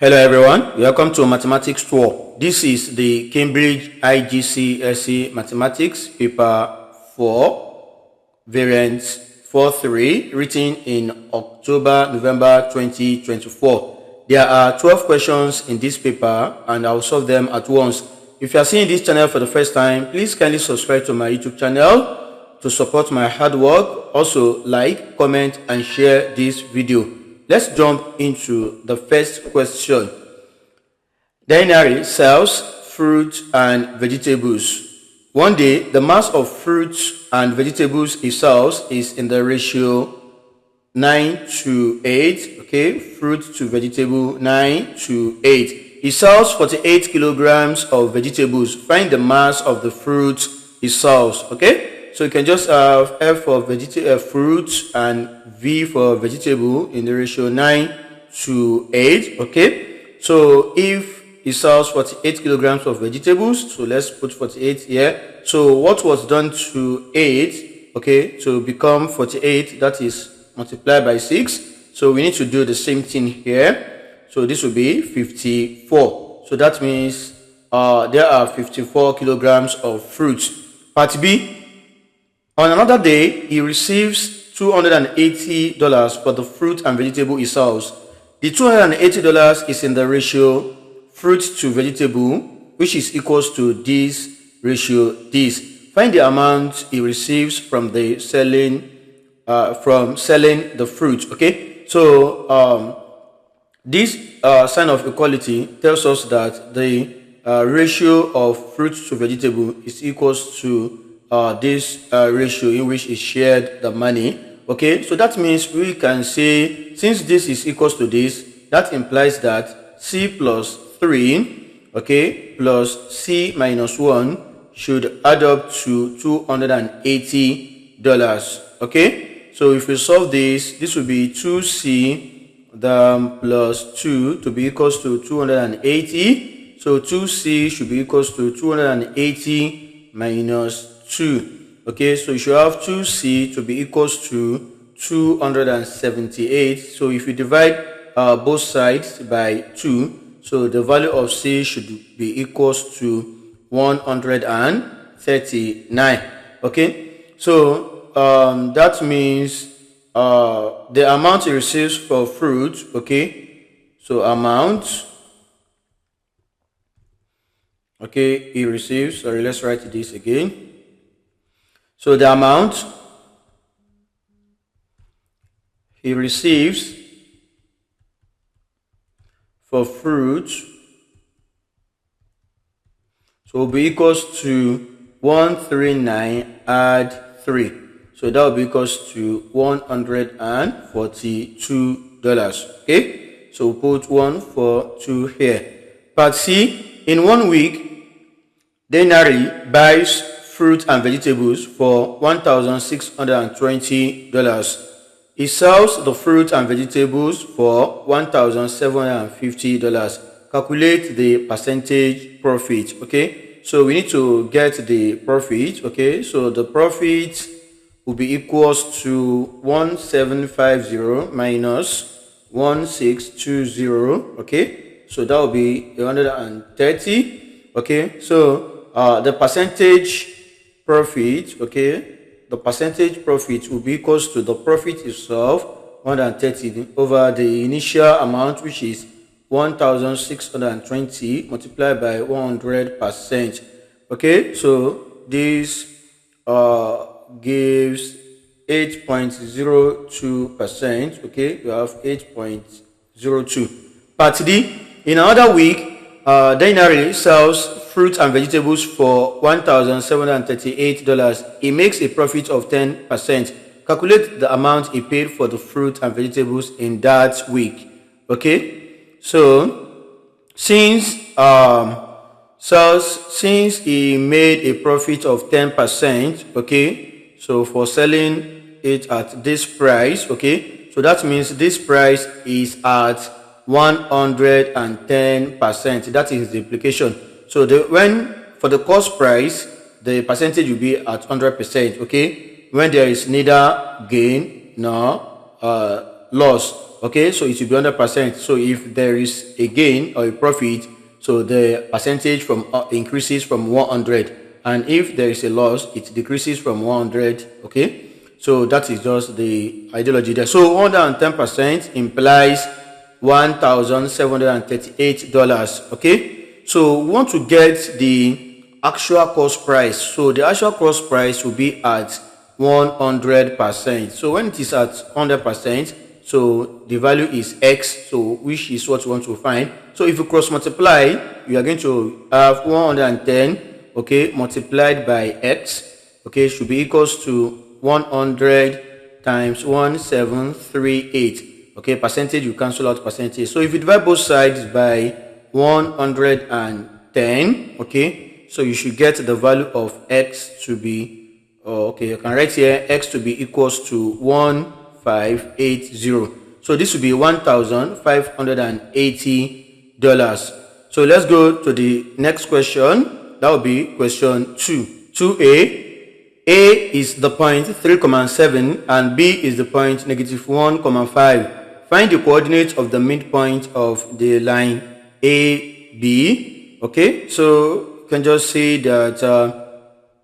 Hello everyone, welcome to Mathematics Tour. This is the Cambridge Igcse Mathematics paper 4, variant 4.3, written in November 2024. There are 12 questions in this paper and I'll solve them at once. If you are seeing this channel for the first time, please kindly subscribe to my YouTube channel to support my hard work. Also like, comment and share this video. Let's jump into the first question. Dinary sells fruit and vegetables. One day, the mass of fruits and vegetables he sells is in the ratio 9:8. Okay, fruit to vegetable 9:8. He sells 48 kilograms of vegetables. Find the mass of the fruit he sells. Okay, so you can just have F for fruit and V for vegetable in the ratio 9:8. Okay, so if he sells 48 kilograms of vegetables, so let's put 48 here. So what was done to 8, okay, to become 48, that is multiplied by 6. So we need to do the same thing here. So this will be 54. So that means there are 54 kilograms of fruit. Part B. On another day, he receives $280 for the fruit and vegetable he sells. The $280 is in the ratio fruit to vegetable, which is equals to this ratio this. Find the amount he receives from the selling the fruit. Okay, so this sign of equality tells us that the ratio of fruit to vegetable is equals to this ratio in which is shared the money. Okay, so that means we can say, since this is equals to this, that implies that C plus 3, okay, plus C minus 1 should add up to $280. Okay, so if we solve this, this will be 2C plus 2 to be equals to 280. So 2C should be equals to 280 minus 2. Okay, so you should have 2C to be equals to 278. So if you divide both sides by 2, so the value of C should be equals to 139. Okay, so that means the amount he receives for fruit. Okay, so amount, okay, he receives, sorry, let's write this again. So the amount he receives for fruit, so will be equals to 139 add 3. So that will be equals to $142. Okay, so we'll put 142 here. Part C, in 1 week, Denari buys fruit and vegetables for $1,620. He sells the fruit and vegetables for $1,750. Calculate the percentage profit. Okay, so we need to get the profit. Okay, so the profit will be equals to 1750 minus 1620. Okay, so that will be 130. Okay, so the percentage profit, okay, the percentage profit will be equals to the profit itself, 130 over the initial amount, which is 1,620 multiplied by 100%. Okay, so this gives 8.02%. Okay, you have 8.02. Part D, in another week, Dinari sells fruit and vegetables for $1,738. He makes a profit of 10%. Calculate the amount he paid for the fruit and vegetables in that week. Okay, so since he made a profit of 10%, okay, so for selling it at this price, okay, so that means this price is at 110%. That is the implication. So for the cost price, the percentage will be at 100%. Okay, when there is neither gain nor loss. Okay, so it will be 100%. So if there is a gain or a profit, so the percentage from increases from 100, and if there is a loss, it decreases from 100. Okay, so that is just the ideology there. So 110% implies $1,738. Okay, so we want to get the actual cost price. So the actual cost price will be at 100%. So when it is at 100%, so the value is x, so which is what we want to find. So if you cross multiply, you are going to have 110, okay, multiplied by x, okay, should be equals to 100 times 1738. Okay, percentage, you cancel out percentage. So if you divide both sides by 110, okay, so you should get the value of x to be, okay, you can write here x to be equals to 1580. So this will be $1,580. So let's go to the next question. That will be question 2. 2a. A is the point 3,7 and B is the point -1,5. Find the coordinates of the midpoint of the line AB. Okay, so you can just say that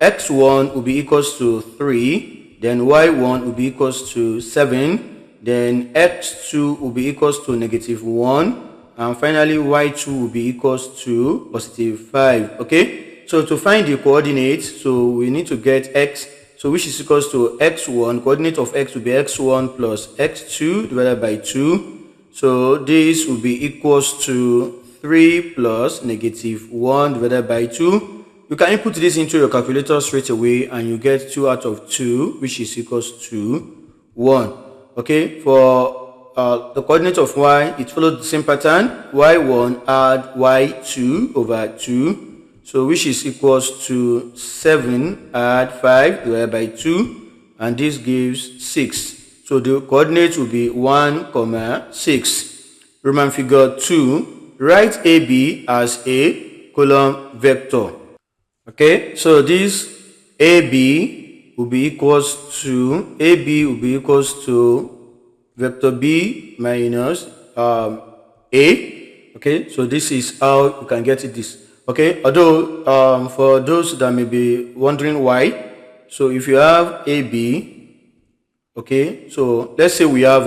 x1 will be equals to 3, then y1 will be equals to 7, then x2 will be equals to -1, and finally y2 will be equals to +5. Okay, so to find the coordinates, so we need to get x, so which is equals to x1. Coordinate of x will be x1 plus x2 divided by 2. So this will be equals to 3 plus -1 divided by 2. You can input this into your calculator straight away and you get 2 out of 2, which is equals to 1. Okay, for the coordinate of y, it follows the same pattern. y1 add y2 over 2, so which is equals to 7 add 5 divided by 2, and this gives 6. So the coordinates will be 1, 6. Roman figure 2, write AB as a column vector. Okay, so this AB will be equals to vector B minus A. Okay, so this is how you can get it this. Okay, although for those that may be wondering why, so if you have AB, okay, so let's say we have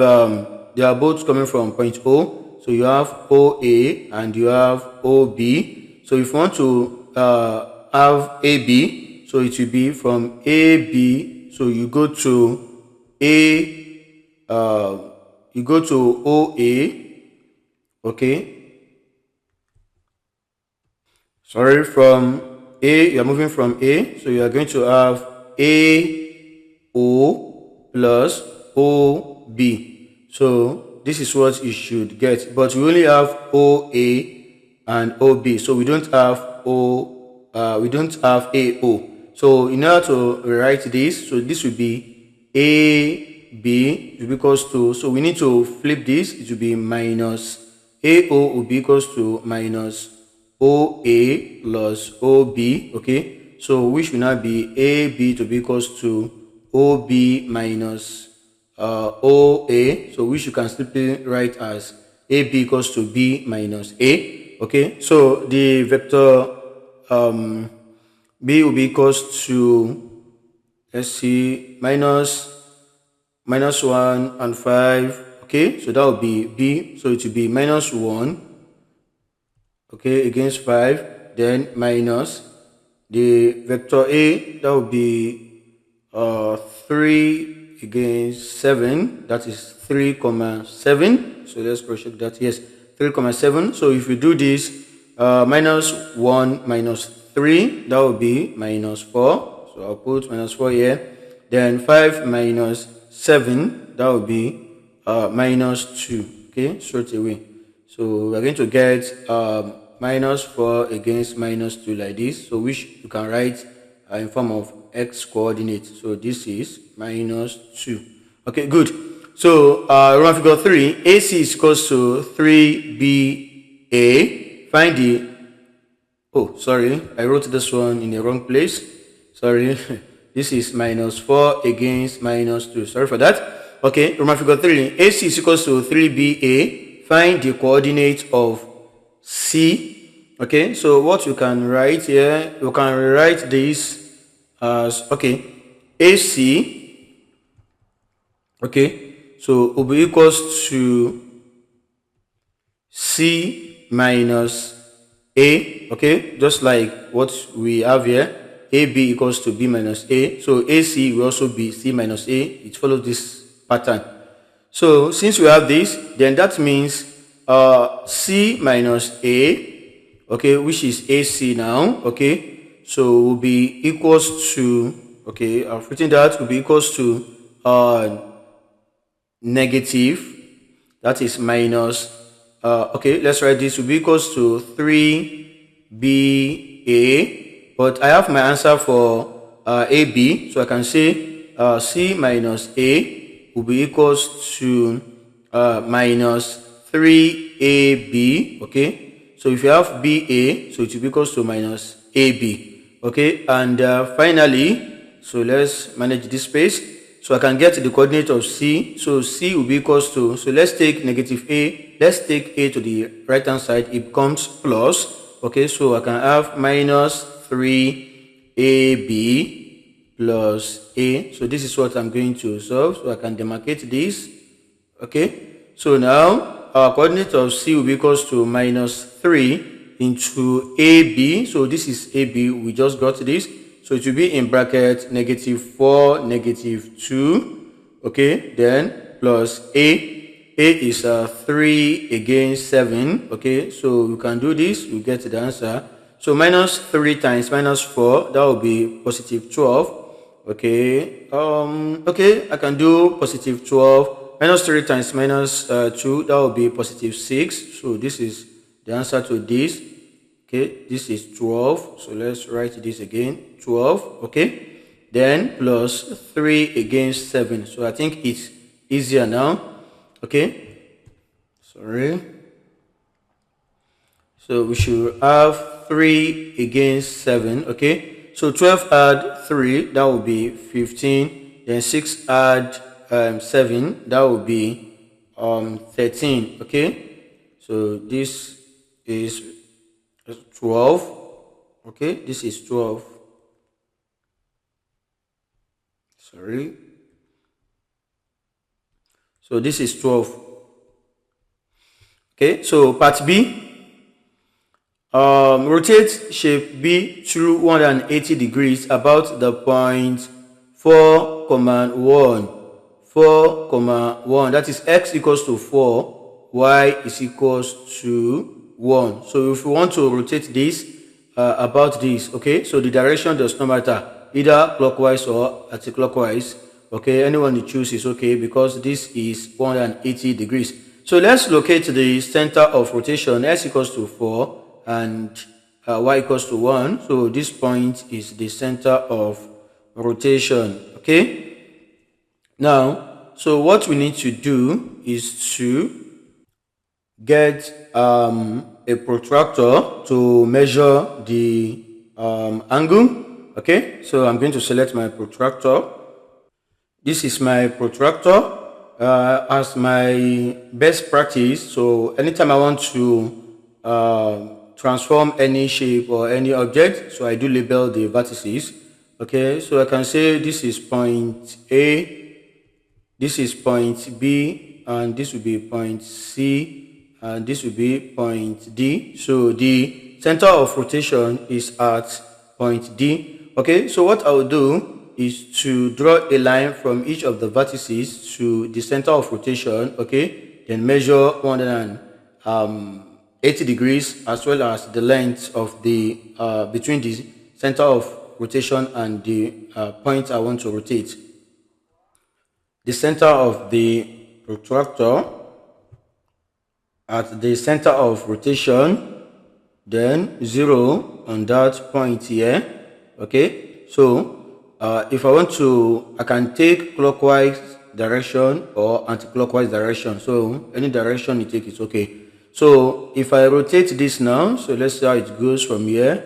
they are both coming from point O, so you have OA and you have OB. So if you want to have AB, so it will be from AB, so you go to you go to OA, okay, sorry, from A, you are moving from A, so you are going to have AO plus OB. So this is what you should get, but we only have OA and OB, so we don't have AO. So in order to rewrite this, so this will be AB will be equals to, so we need to flip this, it will be minus AO will be equals to minus OA plus OB. Okay, so which will now be AB to be equals to OB minus OA, so which you can simply write as AB equals to B minus A. Okay, so the vector B will be equals to, let's see, minus 1 and 5. Okay, so that will be B, so it will be minus 1, okay, against 5, then minus the vector A, that will be 3 against 7, that is 3,7. So let's cross check that. Yes, 3,7. So if we do this, minus 1 minus 3, that will be minus 4. So I'll put minus 4 here. Then 5 minus 7, that will be minus 2. Okay, straight away. So we're going to get minus 4 against minus 2 like this. So which you can write in form of x coordinate. So this is minus 2. Okay, good. So Roman figure 3, AC is equals to 3BA. Find the, oh sorry, I wrote this one in the wrong place. Sorry. This is minus 4 against minus 2. Sorry for that. Okay, Roman figure 3. AC is equals to 3BA. Find the coordinate of C. Okay, so what you can write here, you can rewrite this as, okay, AC, okay, so will be equals to C minus A, okay, just like what we have here. AB equals to B minus A. So AC will also be C minus A. It follows this pattern. So since we have this, then that means C minus A, okay, which is AC now, okay, so will be equals to, okay, I've written that will be equals to negative, that is minus, okay, let's write this will be equals to 3BA. But I have my answer for AB, so I can say C minus A will be equals to minus 3AB, okay? So if you have BA, so it will be equals to minus AB, okay? And finally, so let's manage this space. So I can get the coordinate of C. So C will be equals to, so let's take negative A. Let's take A to the right hand side. It becomes plus, okay? So I can have minus 3AB plus A. So this is what I'm going to solve. So I can demarcate this. Okay. So now our coordinate of C will be equals to minus 3 into AB. So this is AB. We just got this. So it will be in bracket negative 4, negative 2. Okay. Then plus A. A is 3 against 7. Okay. So we can do this. We get the answer. So minus 3 times minus 4, that will be positive 12. Okay. Okay, I can do positive 12. Minus 3 times minus 2, that will be positive 6. So this is the answer to this. Okay, this is 12. So let's write this again. 12. Okay. Then plus 3 against 7. So I think it's easier now. Okay. Sorry. So we should have 3 against 7, okay? So 12 add 3, that will be 15. Then 6 add 7, that will be 13, okay? So this is 12, okay? This is 12. Sorry. So this is 12. Okay, so part B. Rotate shape B through 180 degrees about the point 4, 1. 4, 1. That is x equals to 4, y is equals to 1. So if we want to rotate this about this, okay, so the direction does not matter, either clockwise or anti-clockwise. Okay, anyone you choose is okay because this is 180 degrees. So let's locate the center of rotation. X equals to 4 and y equals to 1. So this point is the center of rotation. Okay. Now, so what we need to do is to get a protractor to measure the angle. Okay. So I'm going to select my protractor. This is my protractor as my best practice. So anytime I want to transform any shape or any object, so I do label the vertices. Okay, so I can say this is point A, this is point B, and this will be point C, and this will be point D. So the center of rotation is at point D. Okay, so what I will do is to draw a line from each of the vertices to the center of rotation, okay, then measure 180 degrees as well as the length of the between the center of rotation and the point I want to rotate. The center of the protractor at the center of rotation, then 0 on that point here. Okay, so if I want to, I can take clockwise direction or anti-clockwise direction. So any direction you take is okay. So if I rotate this now, so let's see how it goes from here.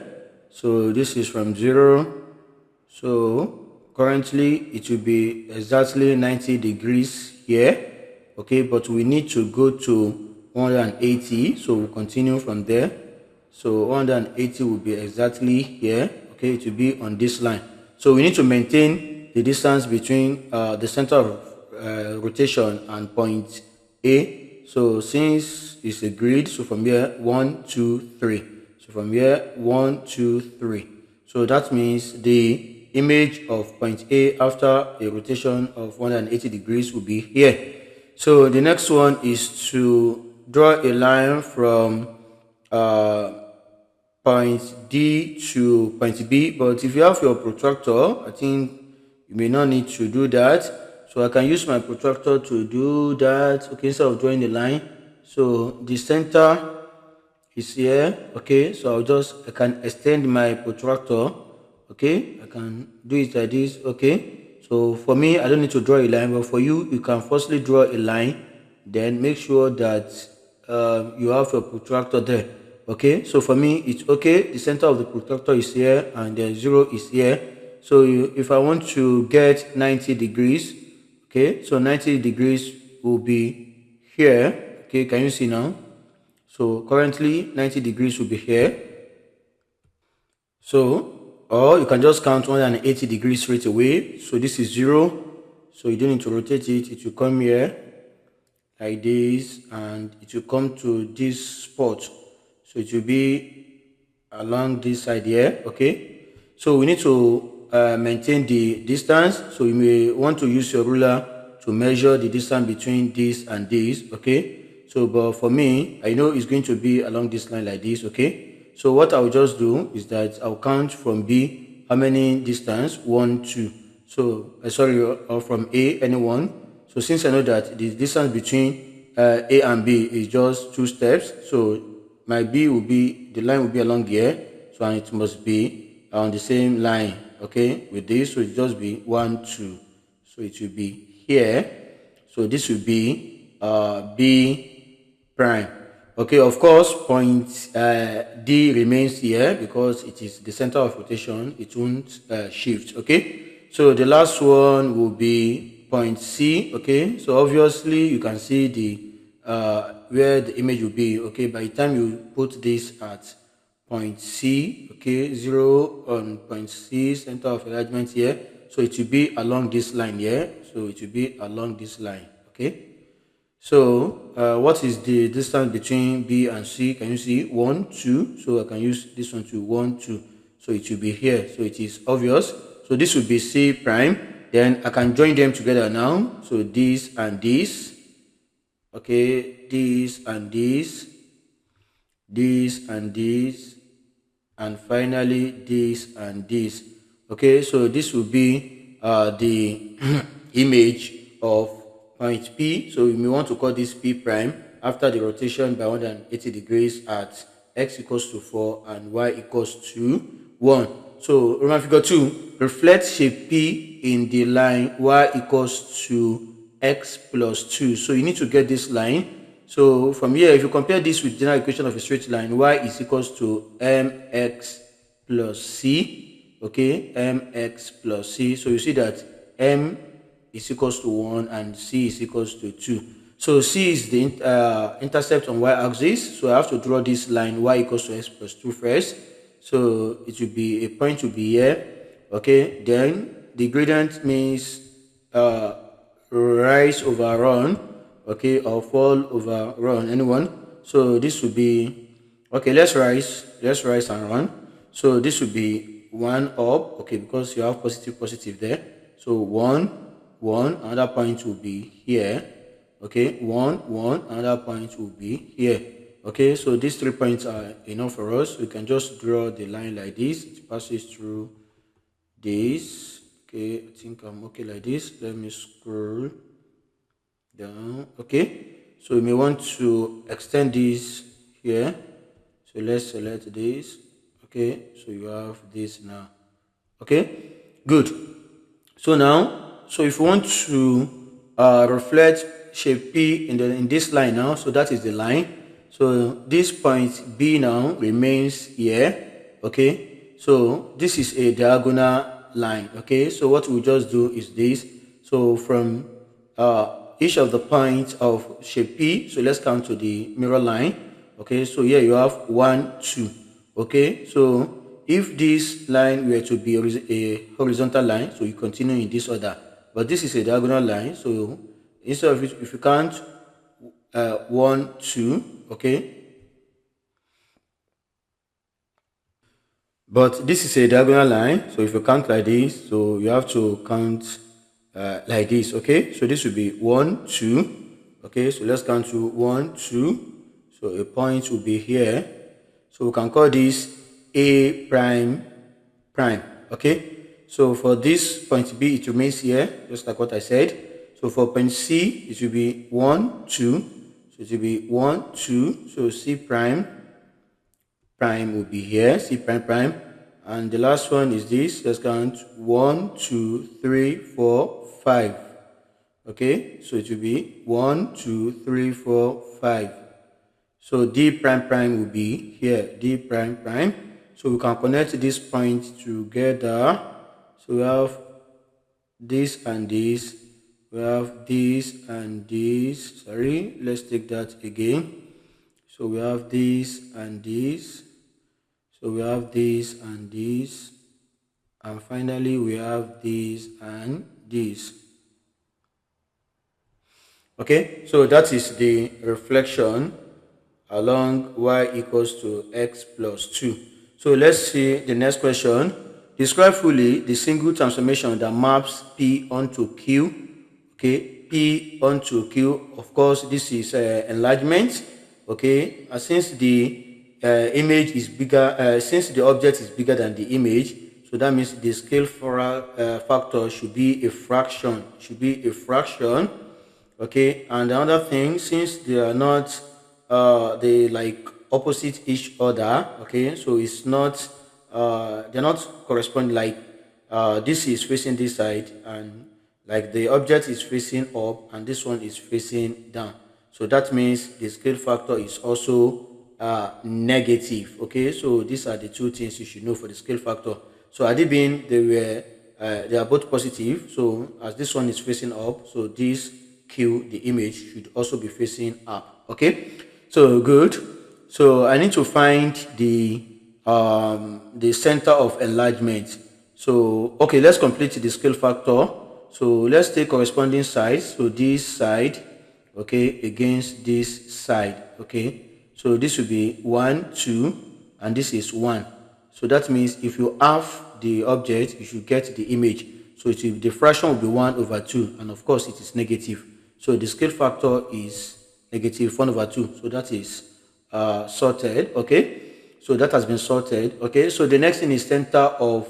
So this is from 0. So currently it will be exactly 90 degrees here, okay, but we need to go to 180, so we'll continue from there. So 180 will be exactly here, okay, it will be on this line. So we need to maintain the distance between the center of rotation and point A. So since it's a grid, so from here 1 2 3, so from here 1 2 3, so that means the image of point A after a rotation of 180 degrees will be here. So the next one is to draw a line from point D to point B, but if you have your protractor, I think you may not need to do that. So I can use my protractor to do that, okay, instead of drawing the line. So the center is here, okay, so I can extend my protractor, okay, I can do it like this, okay. So for me, I don't need to draw a line, but for you, you can firstly draw a line, then make sure that you have your protractor there, okay. So for me, it's okay, the center of the protractor is here and the 0 is here. So if I want to get 90 degrees, okay, so 90 degrees will be here, okay, can you see now? So currently 90 degrees will be here. So, or you can just count 180 degrees straight away. So this is 0. So you don't need to rotate it. It will come here like this and it will come to this spot. So it will be along this side here, okay. So we need to maintain the distance. So you may want to use your ruler to measure the distance between this and this, okay. So, but for me, I know it's going to be along this line like this, okay. So what I'll just do is that I'll count from B, how many distance? 1, 2. So, or from A, anyone. So since I know that the distance between A and B is just 2 steps, so my B will be, the line will be along here. So, and it must be on the same line, okay, with this. So it just be 1, 2. So it will be here. So this will be B prime, okay. Of course, point D remains here because it is the center of rotation, it won't shift, okay. So the last one will be point C, okay. So obviously you can see the where the image will be, okay. By the time you put this at point C, okay, 0 on point C, center of enlargement here, so it will be along this line here. So it will be along this line, okay. So what is the distance between B and C? Can you see? 1 2. So I can use this one to 1 2. So it will be here. So it is obvious. So this will be C prime. Then I can join them together now. So this and this, okay, this and this, this and this, and finally this and this, okay. So this will be the image of point P. So we may want to call this P prime after the rotation by 180 degrees at x equals to 4 and y equals to 1. So Roman figure 2, reflect shape P in the line y equals to x plus 2. So you need to get this line. So from here, if you compare this with general equation of a straight line, y is equals to mx plus c, okay, mx plus c. So you see that m is equals to 1 and c is equals to 2. So c is the intercept on y-axis. So I have to draw this line y equals to x plus 2 first. So it will be, a point will be here, okay. Then the gradient means rise over run, okay, or fall over run, anyone. So this will be, okay, let's rise and run. So this will be 1 up, okay, because you have positive there. So 1 another point will be here, okay. 1 another point will be here, okay. So these 3 points are enough for us. We can just draw the line like this. It passes through this, okay. I think I'm okay like this. Let me scroll down, okay. So we may want to extend this here. So let's select this, okay. So you have this now, okay, good. So now, so if you want to reflect shape P in this line now, so that is the line. So this point B now remains here, okay. So this is a diagonal line, okay. So what we just do is this. So from each of the points of shape P. So let's come to the mirror line. Okay, so here you have 1, 2. Okay, so if this line were to be a horizontal line, so you continue in this order. But this is a diagonal line, so instead of it, if you count 1, 2, okay. But this is a diagonal line, so if you count like this, so you have to count like this, okay. So this will be 1, 2, okay. So let's count to 1, 2. So a point will be here. So we can call this A prime prime, okay. So for this point B, it remains here, just like what I said. So for point C, it will be 1, 2. So it will be 1, 2. So C prime will be here, C prime prime. And the last one is this. Let's count 1, 2, 3, 4, 5. Okay, so it will be 1, 2, 3, 4, 5. So D prime prime will be here, D prime prime. So we can connect this point together. So we have this and this. We have this and this. Sorry, let's take that again. So we have this and this. So we have this and this. And finally, we have this and this. Okay, so that is the reflection along y equals to x plus 2. So let's see the next question. Describe fully the single transformation that maps P onto Q. Okay, P onto Q. Of course, this is enlargement. Okay, since the image is bigger, since the object is bigger than the image, so that means the scale factor should be a fraction. Okay, and another thing, since they are not they like opposite each other, okay, so it's not they're not corresponding, like this is facing this side and like the object is facing up and this one is facing down, so that means the scale factor is also negative. Okay, so these are the two things you should know for the scale factor. So had it been they are both positive, so as this one is facing up, so this Q, the image, should also be facing up. Okay, so good. So I need to find the center of enlargement. So okay, let's complete the scale factor. So let's take corresponding sides. So this side, okay, against this side. Okay, so this will be 1, 2, and this is 1. So that means if you halve the object, you should get the image. So the fraction will be 1 over 2, and of course it is negative. So the scale factor is negative 1 over 2. So that is sorted. Okay, so that has been sorted. Okay, so the next thing is center of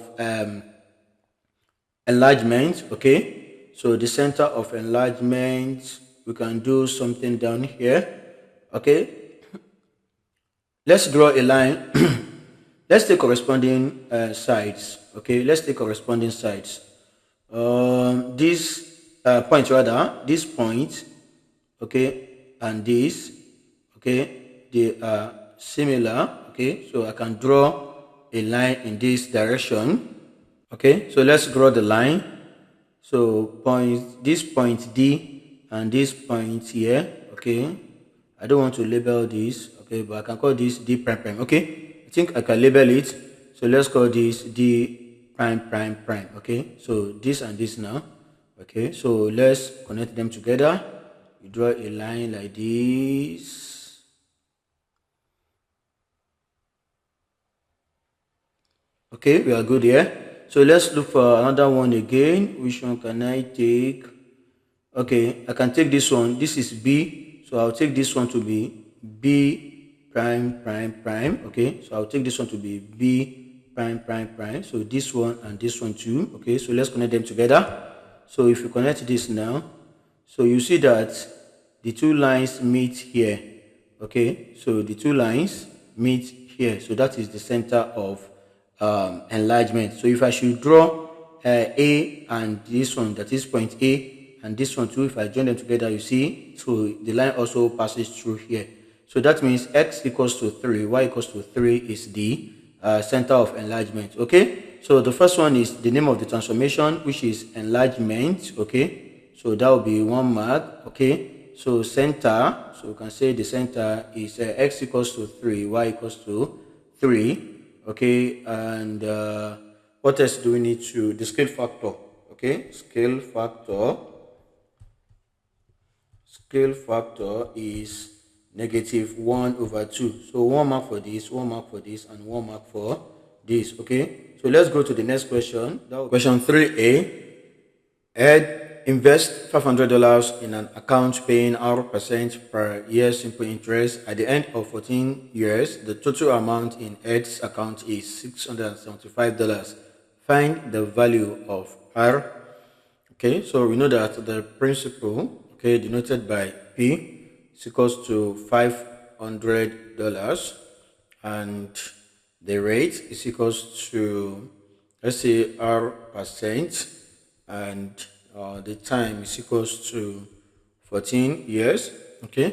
enlargement. Okay, so the center of enlargement, we can do something down here. Okay, let's draw a line. Let's take corresponding sides. Okay, let's take corresponding sides. This point, rather, this point, okay, and this, okay, they are similar. Okay, so I can draw a line in this direction. Okay, so let's draw the line. So this point D and this point here. Okay, I don't want to label this. Okay, but I can call this D prime prime. Okay, I think I can label it. So let's call this D prime prime prime. Okay, so this and this now. Okay, so let's connect them together. You draw a line like this. Okay, we are good here. So let's look for another one again. Which one can I take? Okay, I can take this one. This is B, so I'll take this one to be B prime prime prime. Okay, so I'll take this one to be B prime prime prime. So this one and this one too. Okay, so let's connect them together. So if you connect this now, so you see that the two lines meet here. Okay, so the two lines meet here. So that is the center of enlargement. So if I should draw A and this one, that is point A, and this one too, if I join them together, you see, so the line also passes through here. So that means x equals to 3, y equals to 3 is the center of enlargement. Okay, so the first one is the name of the transformation, which is enlargement. Okay, so that will be 1 mark. Okay, so center, so we can say the center is x equals to 3, y equals to 3. Okay, and what else do we need to, the scale factor. Okay, scale factor is -1/2. So 1 mark for this, 1 mark for this, and 1 mark for this. Okay, so let's go to the next question. Question 3a. Ed invest $500 in an account paying R% per year simple interest. At the end of 14 years, the total amount in Ed's account is $675. Find the value of R. Okay, so we know that the principal, okay, denoted by P, is equals to $500, and the rate is equals to, let's say, R%, and the time is equals to 14 years. Okay,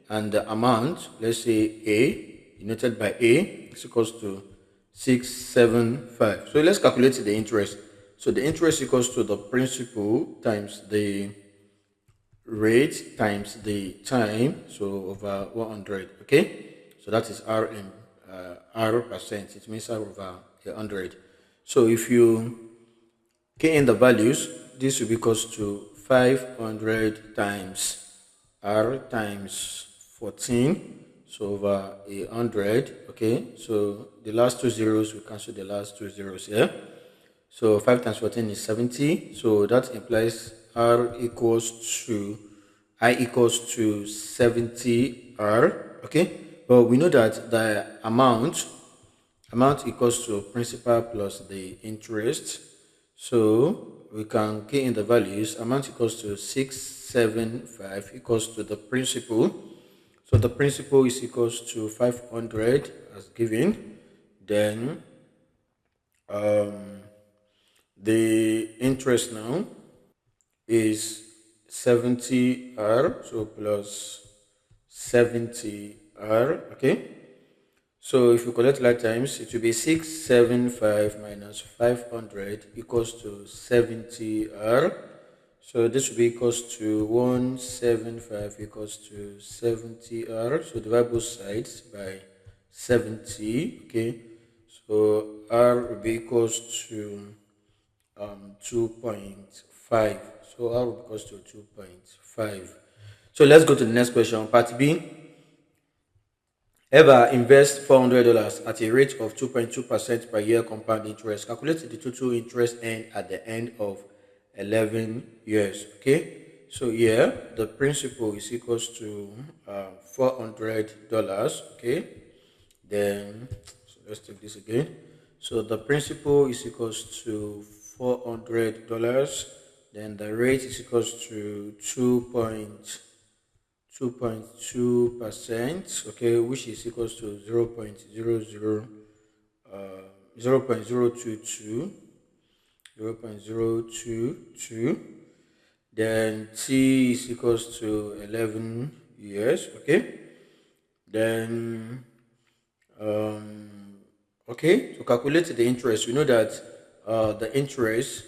and the amount, let's say A, denoted by A, is equals to 675. So let's calculate the interest. So the interest equals to the principal times the rate times the time, so over 100. Okay, so that is R%. It means R over 100. So if you key in the values, this will be equals to 500 times R times 14, so over 100. Okay, so the last two zeros, we cancel the last two zeros here. So 5 times 14 is 70. So that implies I equals to 70 R. Okay, but we know that the amount equals to principal plus the interest. So we can key in the values. Amount equals to 675 equals to the principal. So the principal is equals to 500 as given. Then the interest now is 70 R, so plus 70 R. Okay, so if you collect like times, it will be 675 minus 500 equals to 70 R. So this will be equals to 175 equals to 70 R. So divide both sides by 70. Okay, so R will be equals to 2.5. So R will be equals to 2.5. So let's go to the next question. Part B. Ever invest $400 at a rate of 2.2% per year compound interest. Calculate the total interest earned at the end of 11 years. Okay, so here the principal is equals to $400. Okay, then so let's take this again. So the principal is equals to $400. Then the rate is equals to 2.2%, okay, which is equals to 0.022. Then T is equals to 11 years. Okay, then okay, to calculate the interest, we know that the interest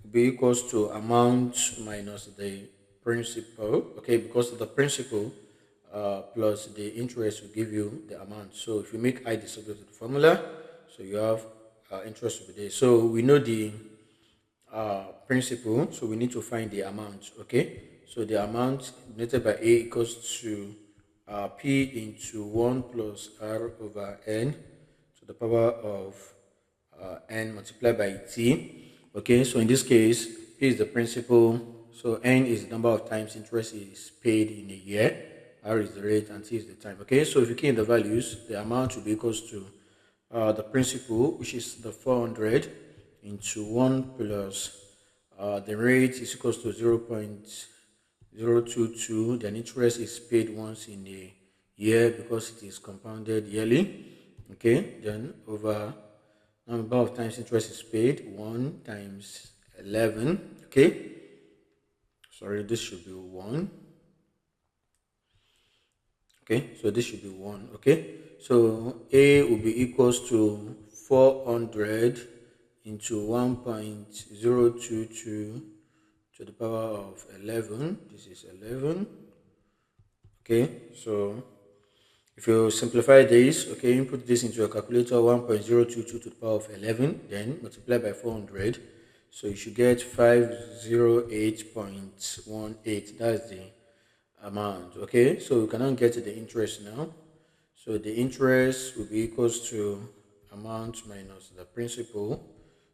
will be equals to amount minus the principal. Okay, because the principal plus the interest will give you the amount. So if you make I the subject of the formula, so you have interest over there. So we know the principal, so we need to find the amount. Okay, so the amount denoted by A equals to P into 1 plus R over N to the power of N multiplied by T. Okay, so in this case, P is the principal, so N is the number of times interest is paid in a year, R is the rate, and T is the time. Okay, so if you key in the values, the amount will be equals to the principal, which is the 400, into 1 plus the rate is equals to 0.022. Then interest is paid once in a year because it is compounded yearly. Okay, then over number of times interest is paid, 1 times 11. Okay, sorry, this should be 1. Okay, so this should be 1. Okay, so A will be equals to 400 into 1.022 to the power of 11. This is 11. Okay, so if you simplify this, okay, input this into your calculator, 1.022 to the power of 11, then multiply by 400. So you should get 508.18. That's the amount. Okay, so we cannot get the interest now. So the interest will be equals to amount minus the principal.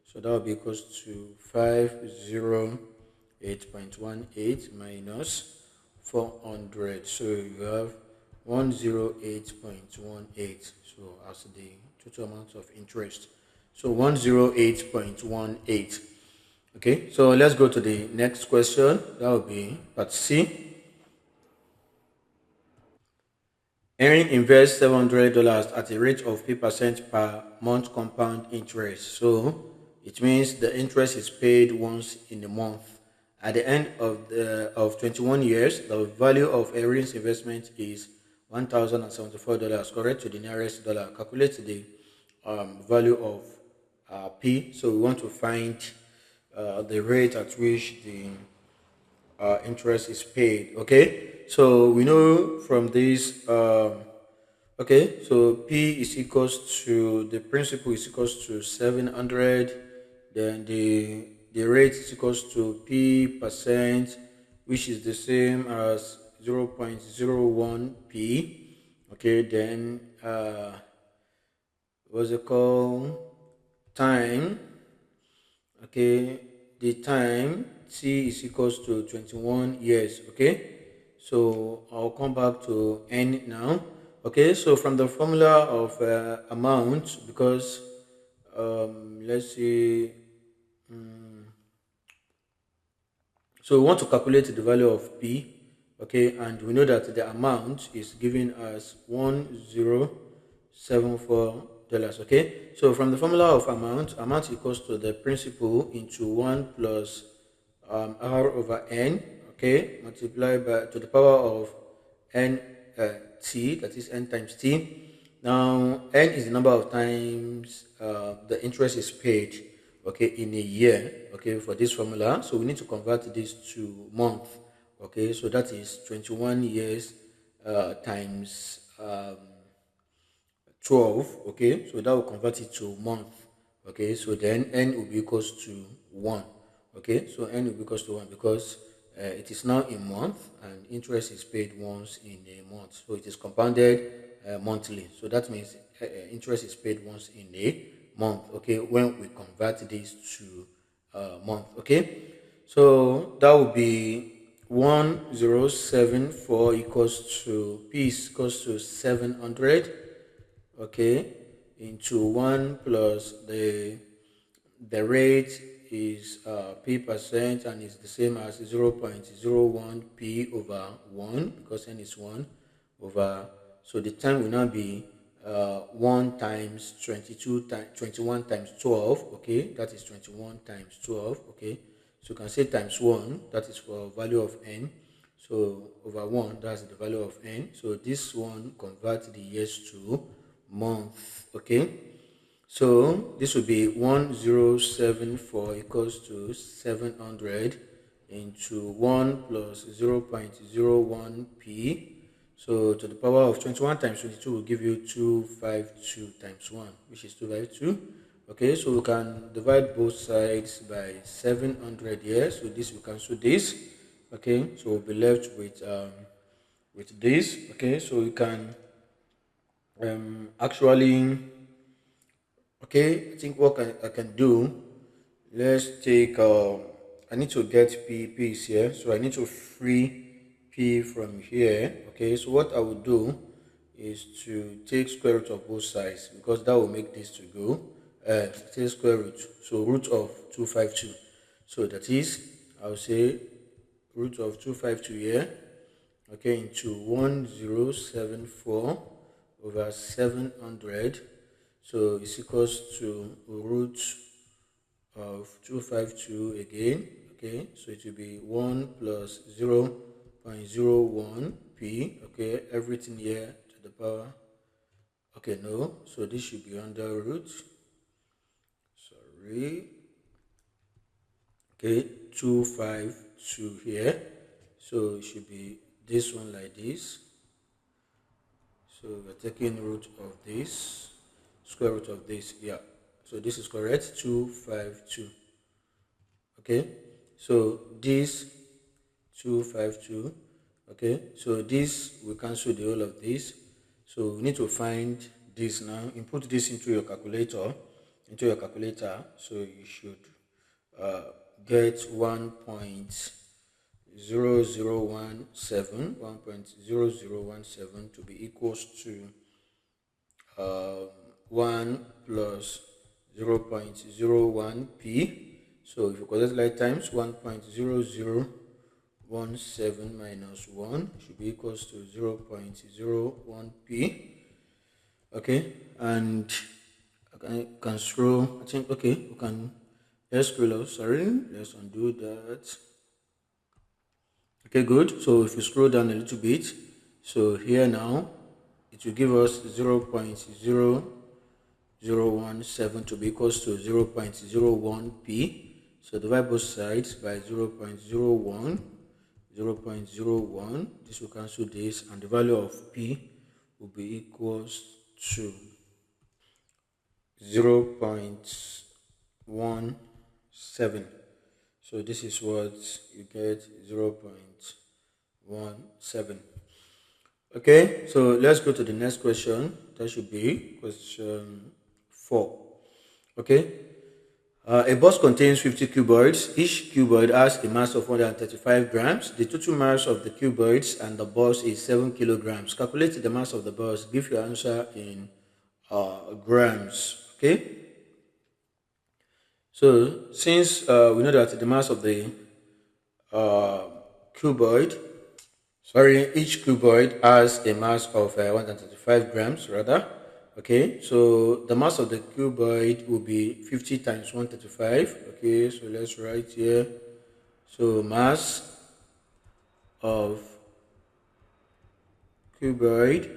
So that will be equals to 508.18 minus 400. So you have 108.18. So as the total amount of interest. So 108.18. Okay, so let's go to the next question. That will be part C. Erin invests $700 at a rate of 3% per month compound interest. So it means the interest is paid once in a month. At the end of 21 years, the value of Erin's investment is $1,074. Correct to the nearest dollar. Calculate the value of P. So we want to find the rate at which the interest is paid. Okay, so we know from this okay, so P is equals to the principal is equals to 700, then the rate is equals to P percent, which is the same as 0.01 P. Okay, then what's it called, time. Okay, the time T is equals to 21 years. Okay, so I'll come back to N now. Okay, so from the formula of amount, because let's see, so we want to calculate the value of P. Okay, and we know that the amount is given as $1074. Okay, so from the formula of amount equals to the principal into 1 plus r over n. Okay, multiplied by to the power of n t, that is n times t. Now n is the number of times the interest is paid, okay, in a year, okay, for this formula. So we need to convert this to month. Okay, so that is 21 years times 12. Okay, so that will convert it to month. Okay, so then n will be equals to 1. Okay, so n will be equals to 1 because it is now in month and interest is paid once in a month. So it is compounded monthly. So that means interest is paid once in a month. Okay, when we convert this to month. Okay, so that will be 1074 equals to P is equals to 700. Okay, into 1 plus the rate is P percent and is the same as 0.01 P over 1 because n is 1 over, so the time will now be 1 times 21 times 12. Okay, that is 21 times 12. Okay, so you can say times 1, that is for value of n. So over 1, that's the value of n. So this one converts the years to month. Okay, so this will be 1074 equals to 700 into 1 plus 0.01 P. So to the power of 21 times 22 will give you 252 times 1, which is 252. Okay, so we can divide both sides by 700 here. So this will cancel this. Okay, so we'll be left with this. Okay, so we can actually, okay, I think what I can do, let's take I need to get P is here, so I need to free P from here. Okay, so what I will do is to take square root of both sides because that will make this to go take square root, so root of 252. So that is, I'll say root of 252 here, okay, into 1074 over 700. So it's equals to root of 252 again. Okay, so it will be 1 plus 0.01 P. Okay, everything here to the power. Okay, no, so this should be under root. Sorry. Okay, 252 here. So it should be this one like this. So we're taking root of this, square root of this. Yeah. So this is correct. 252. Okay. So this 252. Okay. So this we cancel the whole of this. So we need to find this now. Input this into your calculator. So you should uh, get 1.0017 to be equals to 1 plus 0.01p. So if you collect like times 1.0017 minus 1 should be equals to 0.01p. Okay, and I can scroll. I think okay, we can let's scroll up. Sorry, let's undo that. Okay, good. So if you scroll down a little bit, so here now it will give us 0.0017 to be equals to 0.01p. So divide both sides by 0.01. This will cancel this, and the value of p will be equals to 0.17. So this is what you get, 0.17. Okay, so let's go to the next question. That should be question 4. Okay, a box contains 50 cuboids. Each cuboid has a mass of 135 grams. The total mass of the cuboids and the box is 7 kilograms. Calculate the mass of the box. Give your answer in grams. Okay, so since we know that the mass of the cuboid, each cuboid has a mass of 135 grams rather. Okay, so the mass of the cuboid will be 50 times 135. Okay, so let's write here. So mass of cuboid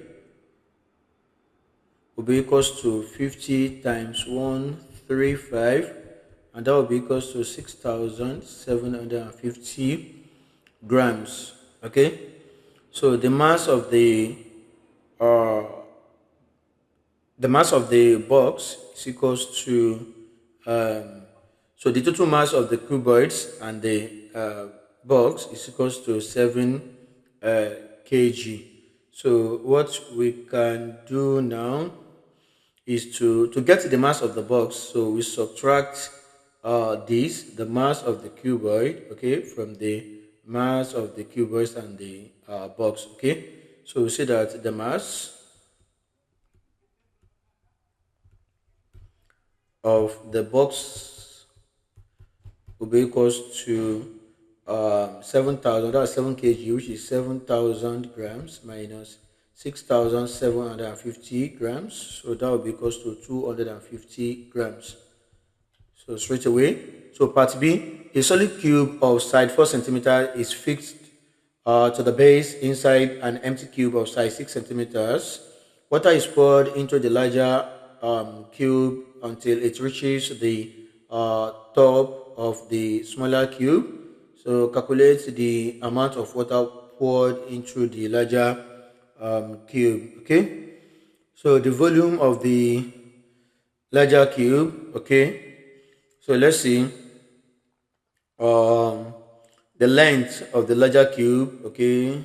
will be equals to 50 times 135, and that will be equals to 6,750 grams. Okay, so uh, the mass of the box is equals to so the total mass of the cuboids and the box is equals to 7 kg. So what we can do now is to get the mass of the box. So we subtract the mass of the cuboid, okay, from the mass of the cuboids and the box. Okay, so we see that the mass of the box will be equals to 7,000, that's 7 kg, which is 7,000 grams minus 6,750 grams. So that will be equals to 250 grams. So straight away, so part B, a solid cube of side 4 centimeter is fixed to the base inside an empty cube of size 6 centimeters. Water is poured into the larger cube until it reaches the top of the smaller cube. So calculate the amount of water poured into the larger cube. Okay, so the volume of the larger cube. Okay, so let's see the length of the larger cube. Okay,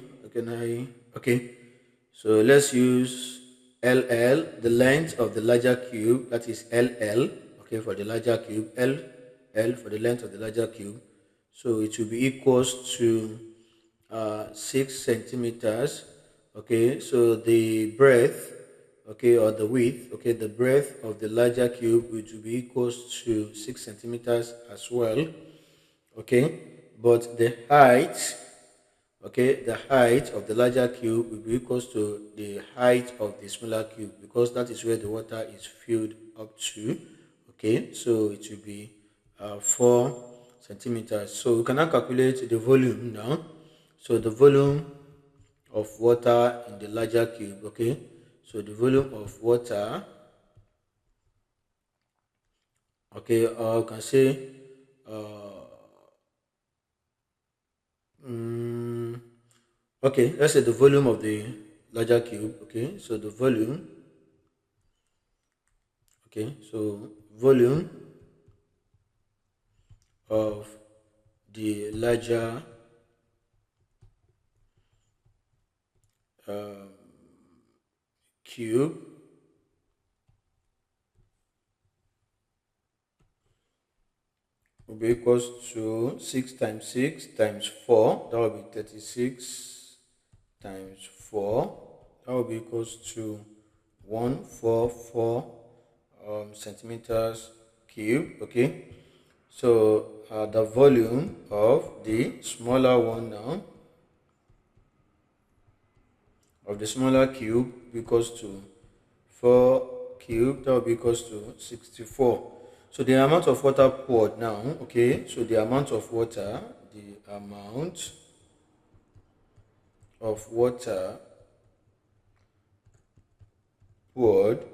so let's use LL, the length of the larger cube, that is LL, okay, for the larger cube, L for the length of the larger cube. So it will be equals to 6 centimeters. Okay, so the breadth, okay, or the width, okay, the breadth of the larger cube which will be equals to 6 centimeters as well. Okay, but the height, okay, the height of the larger cube will be equals to the height of the smaller cube, because that is where the water is filled up to. Okay, so it will be 4 centimeters. So we can now calculate the volume now. So the volume of water in the larger cube. Okay, so the volume of water, okay, or you can say Mm, okay, let's say the volume of the larger cube. Okay, so the volume. Okay, so volume of the larger um, cube will be equals to 6 times 6 times 4. That will be 36 times 4. That will be equals to 144 centimeters cube. Okay, so the volume of the smaller one now, of the smaller cube, equals to 4 cube. That will be equals to 64. So the amount of water poured now, okay, so the amount of water poured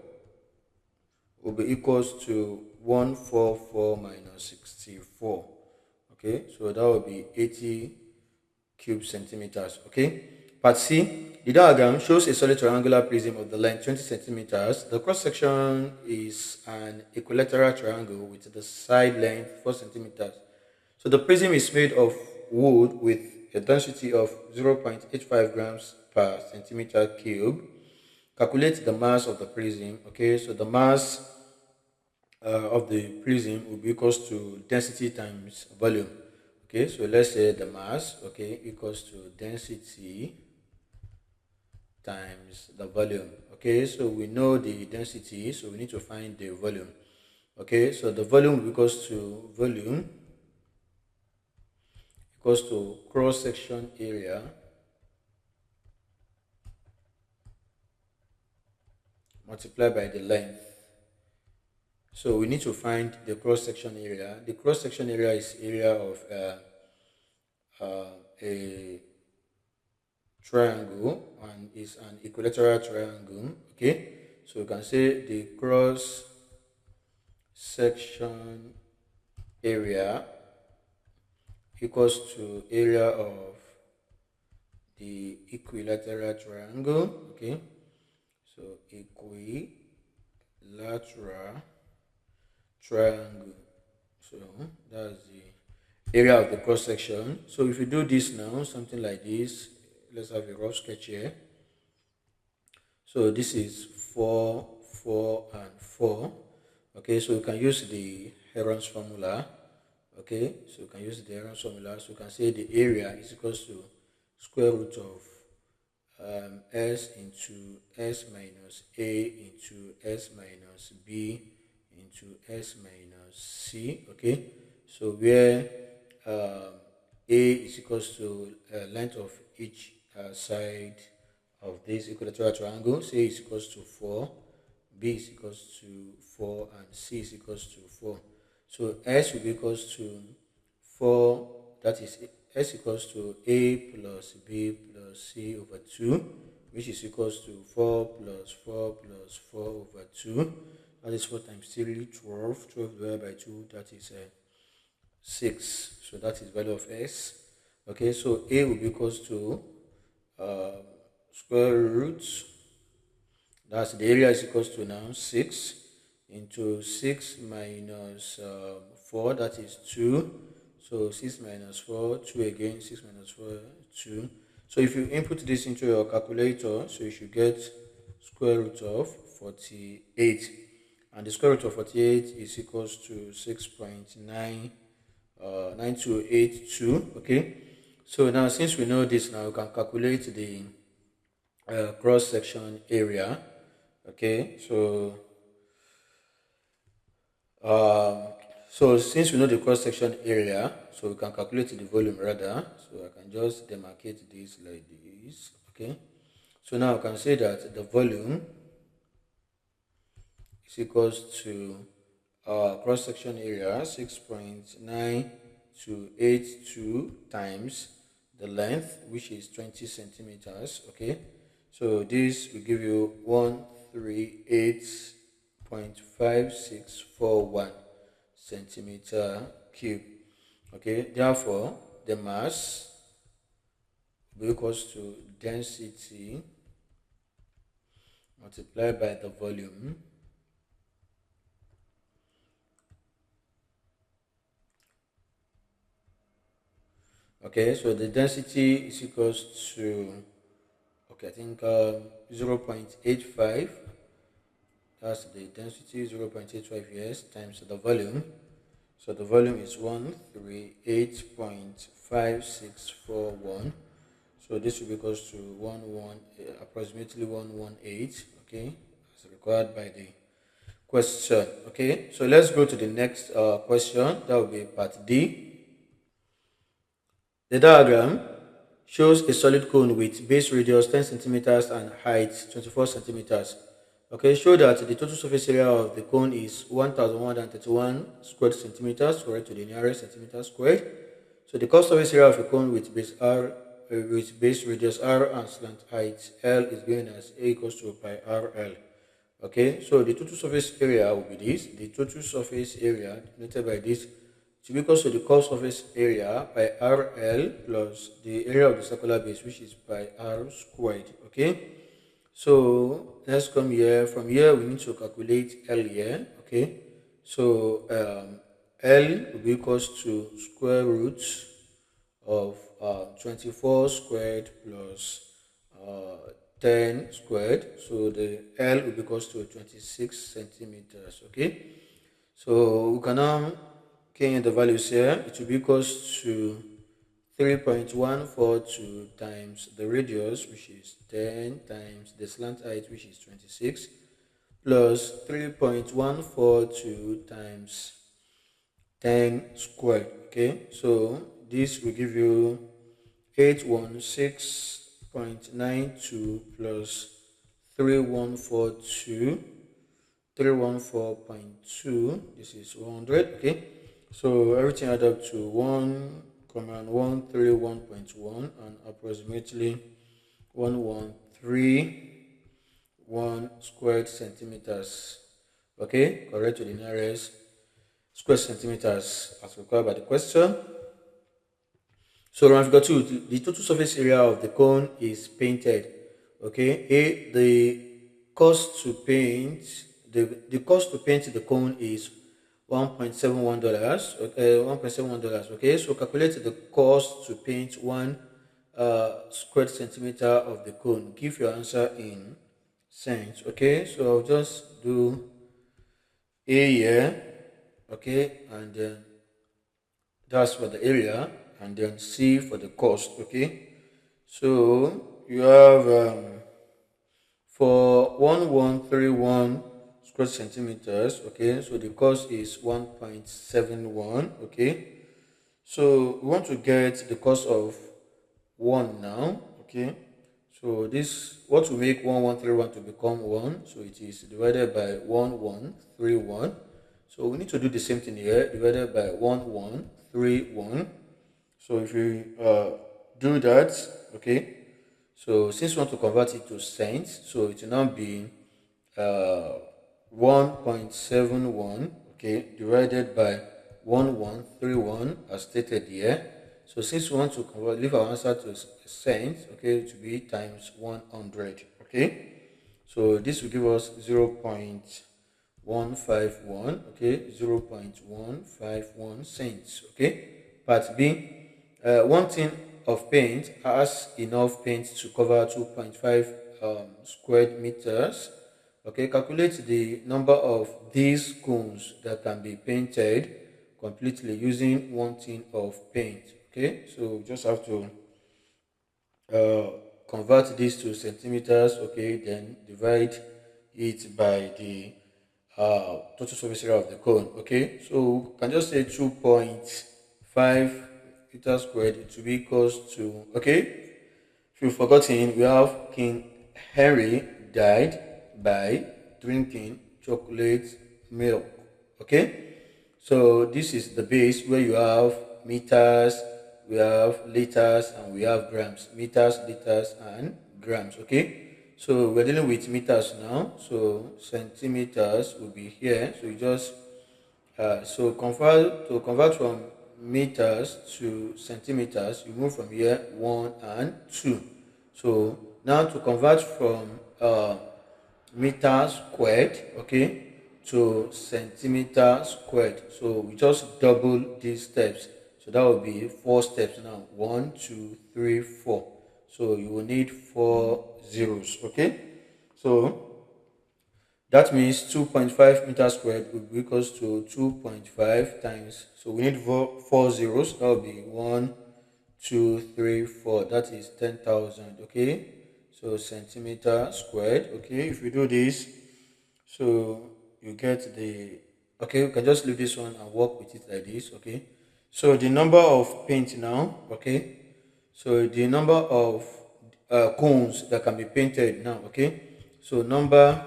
will be equals to 144 minus 64. Okay, so that will be 80 cube centimeters. Okay, part C, the diagram shows a solid triangular prism of the length 20 centimeters. The cross section is an equilateral triangle with the side length 4 centimeters. So the prism is made of wood with a density of 0.85 grams per centimeter cube. Calculate the mass of the prism. Okay, so the mass of the prism will be equals to density times volume. Okay, so let's say the mass, okay, equals to density times the volume. Okay, so we know the density, so we need to find the volume. Okay, so the volume equals to cross section area multiplied by the length. So we need to find the cross section area. The cross section area is area of a triangle and is an equilateral triangle. Okay, so you can say the cross section area equals to area of the equilateral triangle. Okay, so equilateral triangle, so that's the area of the cross section. So if you do this now, something like this, let's have a rough sketch here. So this is 4, 4, and 4. Okay, so you can use the Heron's formula. Okay, so you can use the Heron's formula. So you can say the area is equals to square root of s into s minus a into s minus b into s minus c. Okay, so where a is equals to length of each side of this equilateral triangle. So a is equals to 4, b is equals to 4, and c is equals to 4. So s will be equals to 4, that is s equals to a plus b plus c over 2, which is equals to 4 plus 4 plus 4 over 2. That is 4 times 3, 12. 12 divided by 2, that is 6. So that is value of s. Okay, so a will be equals to square root, that's the area is equals to now 6 into 6 minus 4, that is 2. So 6 minus 4, 2 again, 6 minus 4, 2. So if you input this into your calculator, so you should get square root of 48. And the square root of 48 is equals to 6.9282. Okay. So now since we know this, now we can calculate the cross section area. Okay, so since we know the cross section area, so we can calculate the volume rather. So I can just demarcate this like this. Okay, so now I can say that the volume is equals to cross section area 6.9282 times the length, which is 20 centimeters. Okay, so this will give you 138.5641 centimeter cube. Okay, therefore the mass will be equals to density multiplied by the volume okay. So the density is equals to okay, I think 0.85. That's the density, 0.85 yes, times the volume. So the volume is 138.5641. So this will be equals to approximately 118. Okay, as required by the question. Okay, so let's go to the next question. That will be part D. The diagram shows a solid cone with base radius 10 centimeters and height 24 centimeters. Okay, show that the total surface area of the cone is 1131 square centimeters, correct to the nearest centimeter squared. So the curved surface area of a cone with base r with base radius r and slant height l is given as a equals to pi rl. Okay, so the total surface area will be this. The total surface area denoted by this to be equals to the curved surface area by RL plus the area of the circular base, which is by R squared. Okay, so let's come here. From here, we need to calculate L here. Okay, so L will be equals to square root of 24 squared plus 10 squared. So the L will be equals to 26 centimeters. Okay, so we can now key in the values here. It will be equals to 3.142 times the radius, which is 10, times the slant height, which is 26, plus 3.142 times 10 squared. Okay, so this will give you 816.92 plus 314.2. This is 100. Okay, so everything add up to 1,131.1 and approximately 1131 squared centimeters. Okay, correct to the nearest square centimeters as required by the question. So round figure 2, the total surface area of the cone is painted. Okay, the cost to paint the cost to paint the cone is $1.71. Okay, $1.71. Okay, so calculate the cost to paint 1 square centimeter of the cone. Give your answer in cents. Okay, so I'll just do A here. Okay, and then that's for the area, and then C for the cost. Okay, so you have for 1131 square centimeters. Okay, so the cost is 1.71. Okay, so we want to get the cost of 1 now. Okay, so this what will make 1131 to become 1, so it is divided by 1131. So we need to do the same thing here, divided by 1131. So if we do that, okay, so since we want to convert it to cents, so it will now be 1.71, okay, divided by 1131 as stated here. So since we want to leave our answer to cents, okay, to be times 100. Okay, so this will give us 0.151. Okay, 0.151 cents. Okay, part B. One tin of paint has enough paint to cover 2.5 square meters. Okay, calculate the number of these cones that can be painted completely using 1 tin of paint. Okay, so we just have to convert this to centimeters. Okay, then divide it by the total surface area of the cone. Okay, so we can just say 2.5 meters squared. It will be equals to, okay, if you've forgotten, we have King Henry died by drinking chocolate milk. Okay, so this is the base where you have meters, we have liters, and we have grams. Meters, liters, and grams. Okay, so we're dealing with meters now, so centimeters will be here. So you just convert from meters to centimeters, you move from here 1 and 2. So now to convert from meters squared, okay, to centimeter squared, so we just double these steps. So that will be 4 steps now. 1, 2, 3, 4. So you will need 4 zeros, okay. So that means 2.5 meters squared will be equals to 2.5 times. So we need four zeros. That will be 1, 2, 3, 4. That is 10,000. Okay. So centimeter squared. Okay. If we do this, so you get the. Okay. We can just leave this one and work with it like this. Okay. So the number of paint now. Okay. So the number of cones that can be painted now. Okay. So number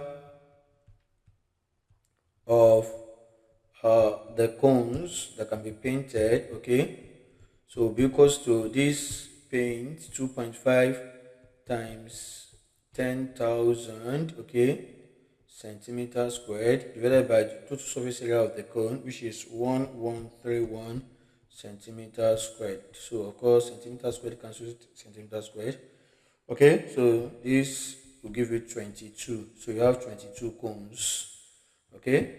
of the cones that can be painted, okay, so because to this paint 2.5 times 10,000, okay, centimeters squared divided by the total surface area of the cone, which is 1131 centimeters squared. So of course centimeter squared cancels centimeter squared. Okay, so this will give you 22. So you have 22 cones. Okay,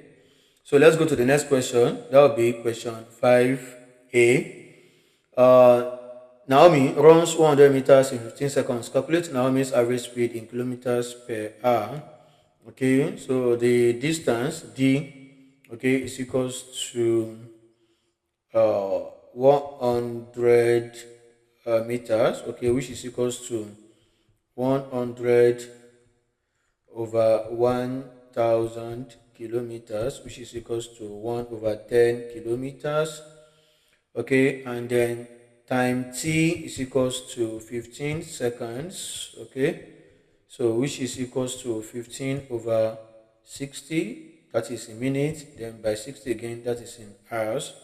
so let's go to the next question. That will be question 5a. Naomi runs 100 meters in 15 seconds. Calculate Naomi's average speed in kilometers per hour. Okay, so the distance d, okay, is equals to 100 meters, okay, which is equals to 100 over 1000 kilometers, which is equals to 1 over 10 kilometers. Okay, and then time t is equals to 15 seconds. Okay, so which is equals to 15 over 60, that is in minutes, then by 60 again, that is in hours.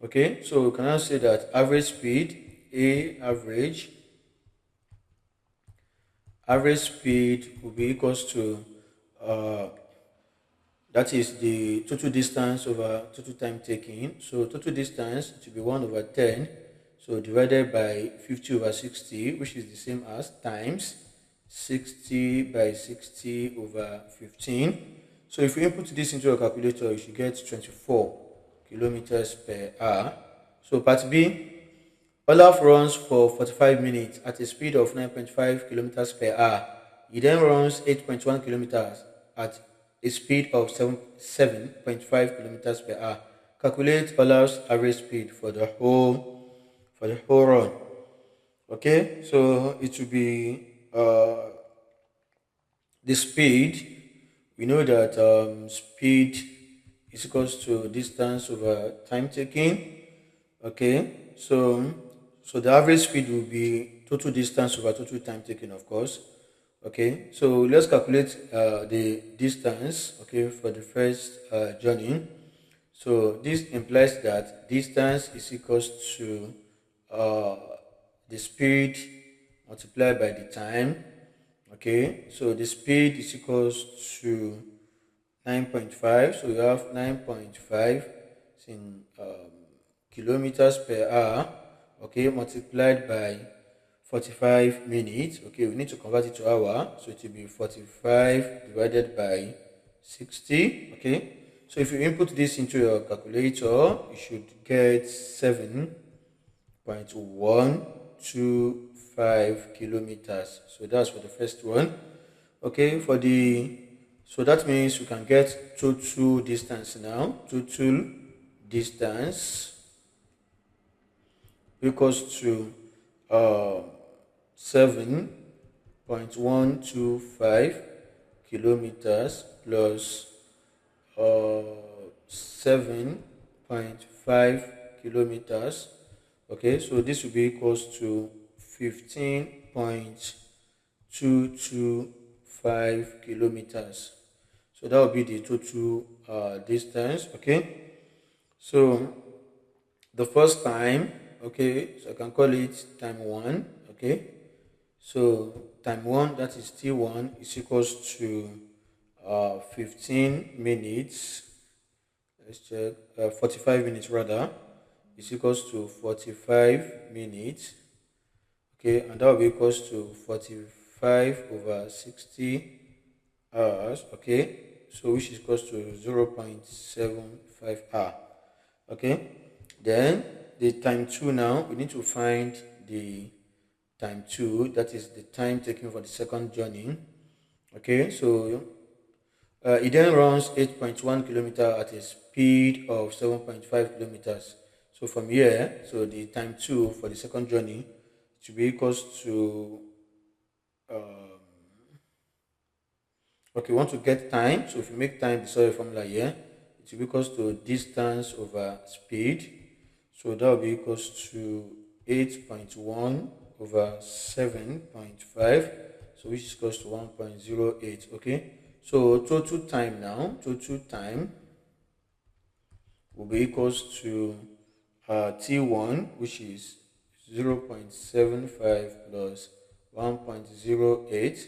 Okay, so we can now say that average speed, average speed will be equals to that is the total distance over total time taken. So total distance to be 1 over 10, so divided by 50 over 60, which is the same as times 60 by 60 over 15. So if you input this into your calculator, you should get 24 kilometers per hour. So part B, Olaf runs for 45 minutes at a speed of 9.5 kilometers per hour. He then runs 8.1 kilometers at a speed of 7.5 kilometers per hour. Calculate Olaf's average speed for the whole run. Okay, so it will be the speed. We know that speed is equals to distance over time taken. Okay, so the average speed will be total distance over total time taken, of course. Okay, so let's calculate the distance, okay, for the first journey. So this implies that distance is equals to the speed multiplied by the time. Okay, so the speed is equals to 9.5. So you have 9.5 in kilometers per hour, okay, multiplied by 45 minutes. Okay, we need to convert it to hour, so it will be 45 divided by 60. Okay, so if you input this into your calculator, you should get 7.125 kilometers. So that's for the first one. Okay, so that means we can get total distance now. Total distance equals to 7.125 kilometers plus 7.5 kilometers. Okay, so this will be equals to 15.225 kilometers. So that will be the total distance. Okay, so the first time, okay, so I can call it time 1. Okay, so time 1, that is t1, is equals to 15 minutes. Let's check, 45 minutes rather. is equals to 45 minutes. Okay, and that will be equals to 45 over 60 hours. Okay, so which is equals to 0.75 hour. Okay, then the time 2 now, we need to find the time 2, that is the time taken for the second journey. Okay, so it then runs 8.1 kilometer at a speed of 7.5 kilometers. So from here, so the time 2 for the second journey should be equals to okay, we want to get time. So if you make time, the sorry formula here, it will be equals to distance over speed. So that will be equals to 8.1 over 7.5. So which is equals to 1.08. Okay. So total time now, total time will be equals to T1, which is 0.75 plus 1.08.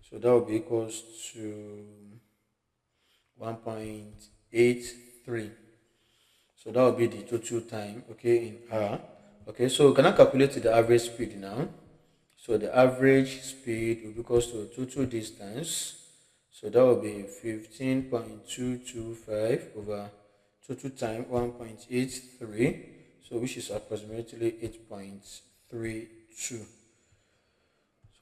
So that will be equals to 1.83. So that will be the total time, okay, in hour. Okay, so can I calculate the average speed now? So the average speed will be equals to total distance. So that will be 15.225 over total time 1.83. So which is approximately 8.32.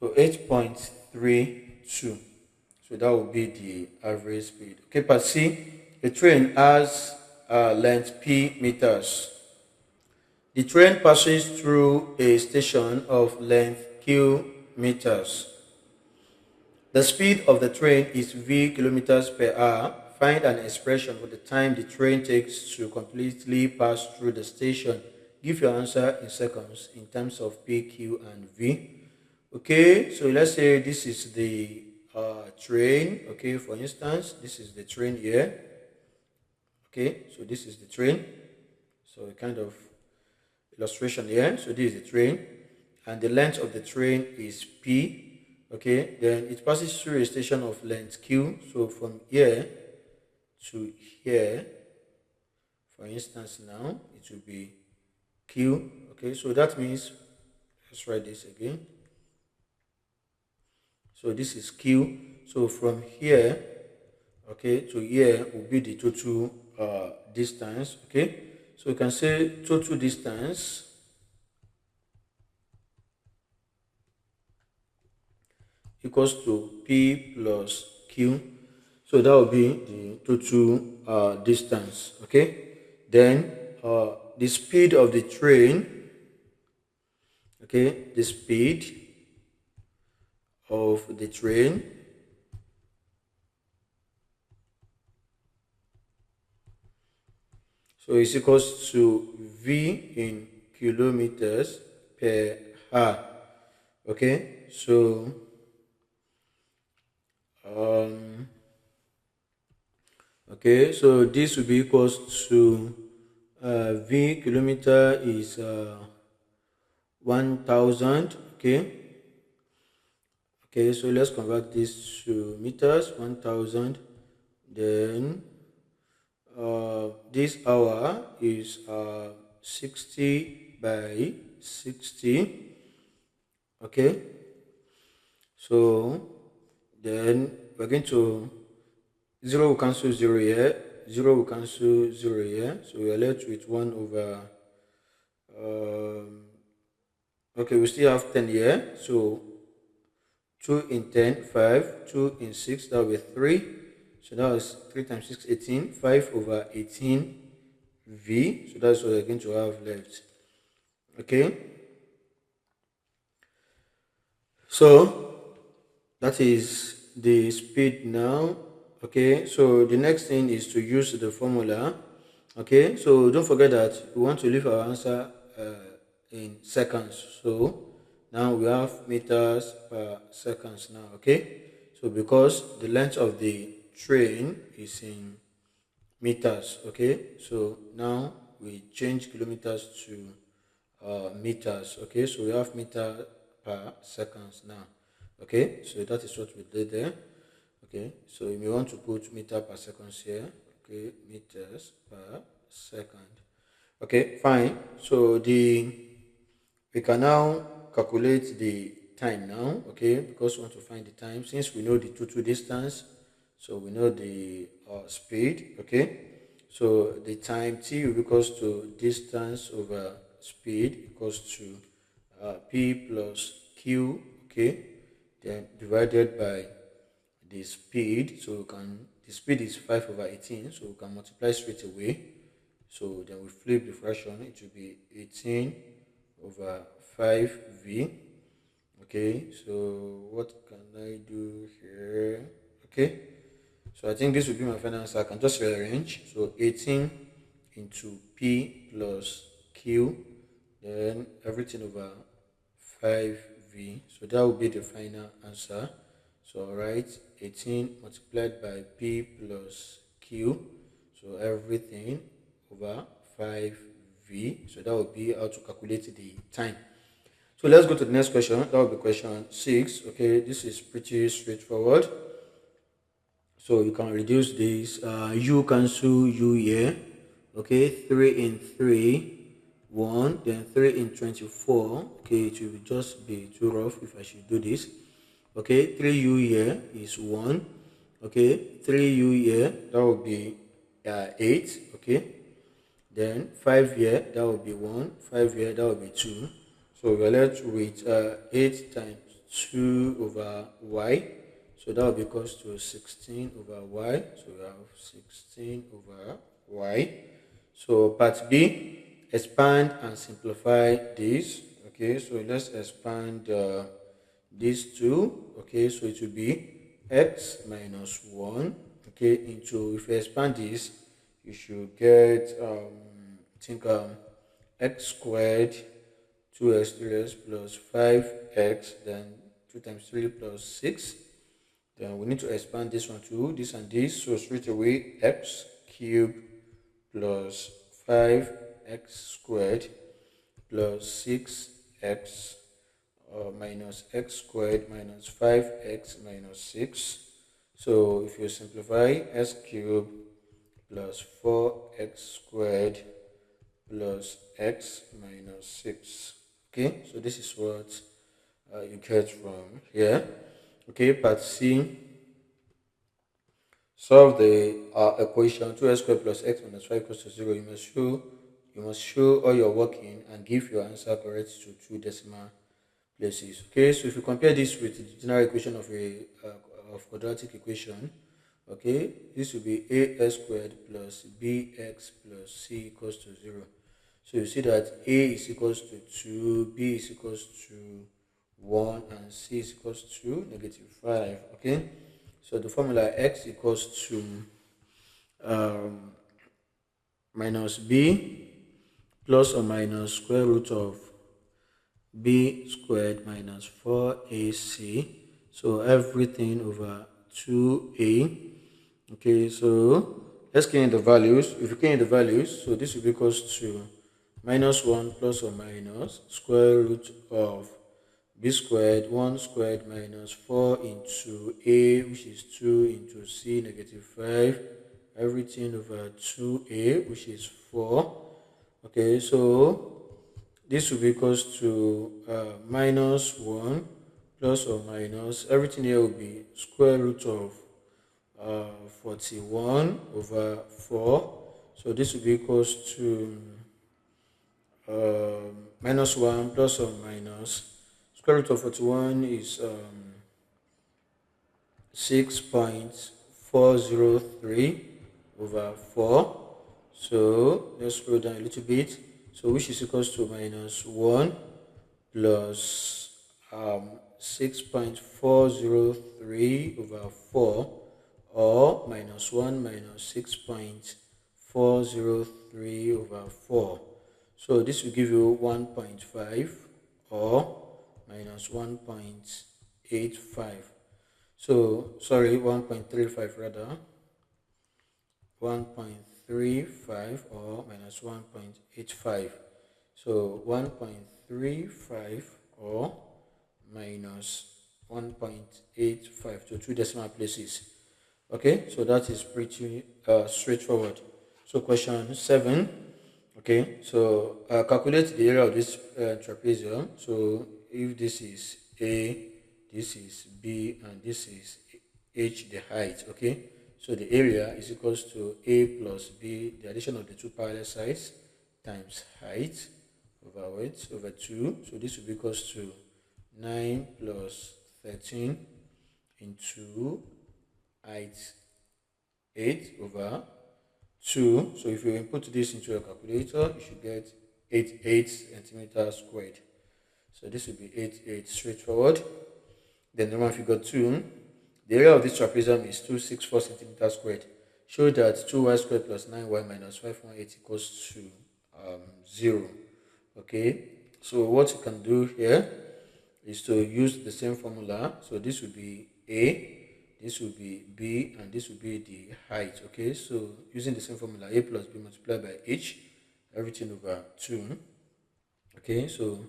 So 8.32. So that will be the average speed. Okay, but see, the train has length p meters. The train passes through a station of length q meters. The speed of the train is v kilometers per hour. Find an expression for the time the train takes to completely pass through the station. Give your answer in seconds in terms of p, q, and v. Okay, so let's say this is the train. Okay, for instance, this is the train here. Okay, so this is the train. So a kind of illustration here. So this is the train, and the length of the train is p. Okay, then it passes through a station of length q. So from here to here, for instance, now it will be q. Okay, so that means, let's write this again. So this is q. So from here, okay, to here will be the total distance. Okay, so we can say total distance equals to p plus q. So that will be the total distance. Okay, then the speed of the train. Okay, the speed of the train so it's equals to v in kilometers per hour. Okay, so okay, so this will be equals to v kilometer is 1000. Okay, so let's convert this to meters. 1000. Then this hour is 60 by 60. Okay, so then we're going to 0 will cancel 0 here, 0 will cancel 0 here, so we are left with 1 over okay, we still have 10 here, so 2 in 10, 5, 2 in 6, that will be 3. So that was 3 times 6, 18, 5 over 18 v. So that's what we're going to have left. Okay. So that is the speed now. Okay, so the next thing is to use the formula. Okay, so don't forget that we want to leave our answer in seconds. So now we have meters per seconds now. Okay, so because the length of the train is in meters. Okay, so now we change kilometers to meters. Okay, so we have meter per seconds now. Okay, so that is what we did there. Okay, so you may want to put meter per seconds here. Okay, meters per second. Okay, fine. So we can now calculate the time now, okay, because we want to find the time since we know the total distance, so we know the speed, okay. So the time t will equals to distance over speed equals to p plus q, okay, then divided by the speed. So we can, the speed is 5 over 18, so we can multiply straight away. So then we flip the fraction, it will be 18 over 5v. Okay, so what can I do here? Okay, so I think this will be my final answer. I can just rearrange. So 18 into p plus q, then everything over 5v. So that will be the final answer. So I'll write 18 multiplied by p plus q. So everything over 5v. So that would be how to calculate the time. So let's go to the next question. That will be question 6. Okay, this is pretty straightforward. So you can reduce this. U cancel U here. Okay, 3 in 3, 1. Then 3 in 24. Okay, it will just be too rough if I should do this. Okay, 3U here is 1. Okay, 3U here, that will be 8. Okay, then 5 here, that will be 1. 5 here, that will be 2. So we are left with 8 times 2 over y. So that will be equals to 16 over y. So we have 16 over y. So part B, expand and simplify this. Okay, so let's expand these two. Okay, so it will be x minus 1. Okay, into, if you expand this, you should get x squared 2x 3x plus 5x, then 2 times 3 plus 6. Then we need to expand this one to this and this. So straight away, x cubed plus 5x squared plus 6x minus x squared minus 5x minus 6. So if you simplify, x cubed plus 4x squared plus x minus 6. Okay, so this is what you get from here. Okay, part C, solve the equation 2x squared plus x minus 5 equals to 0. You must show all your working and give your answer correct to 2 decimal places. Okay, so if you compare this with the general equation of a quadratic equation, okay, this will be ax squared plus bx plus c equals to 0. So you see that a is equals to 2, b is equals to 1, and c is equals to negative 5. Okay, so the formula x equals to minus b plus or minus square root of b squared minus 4ac. So everything over 2a. Okay, so let's key in the values. If you key in the values, so this will be equals to minus 1 plus or minus square root of b squared 1 squared minus 4 into a, which is 2, into c negative 5, everything over 2a, which is 4. Okay, so this will be equals to minus 1 plus or minus, everything here will be square root of 41 over 4. So this will be equals to minus 1 plus or minus square root of 41 is 6.403 over 4. So let's scroll down a little bit. So which is equals to minus 1 plus 6.403 over 4, or minus 1 minus 6.403 over 4. So this will give you 1.5 or minus 1.85. So, sorry, 1.35 rather. 1.35 or minus 1.85. So 1.35 or minus 1.85 to 2 decimal places. Okay, so that is pretty straightforward. So question 7. Okay, so calculate the area of this trapezium. So if this is A, this is B, and this is H, the height. Okay, so the area is equals to A plus B, the addition of the two parallel sides, times height over width over 2. So this will be equals to 9 plus 13 into height 8 over 2. So if you input this into your calculator, you should get 88 centimeters squared. So this will be 88 straightforward. Then the one figure 2, the area of this trapezium is 264 centimeters squared. Show that 2y squared plus 9y minus 518 equals to 0. Okay, so what you can do here is to use the same formula. So this will be A, this will be B, and this will be the height. Okay, so using the same formula, A plus B multiplied by H, everything over 2. Okay, so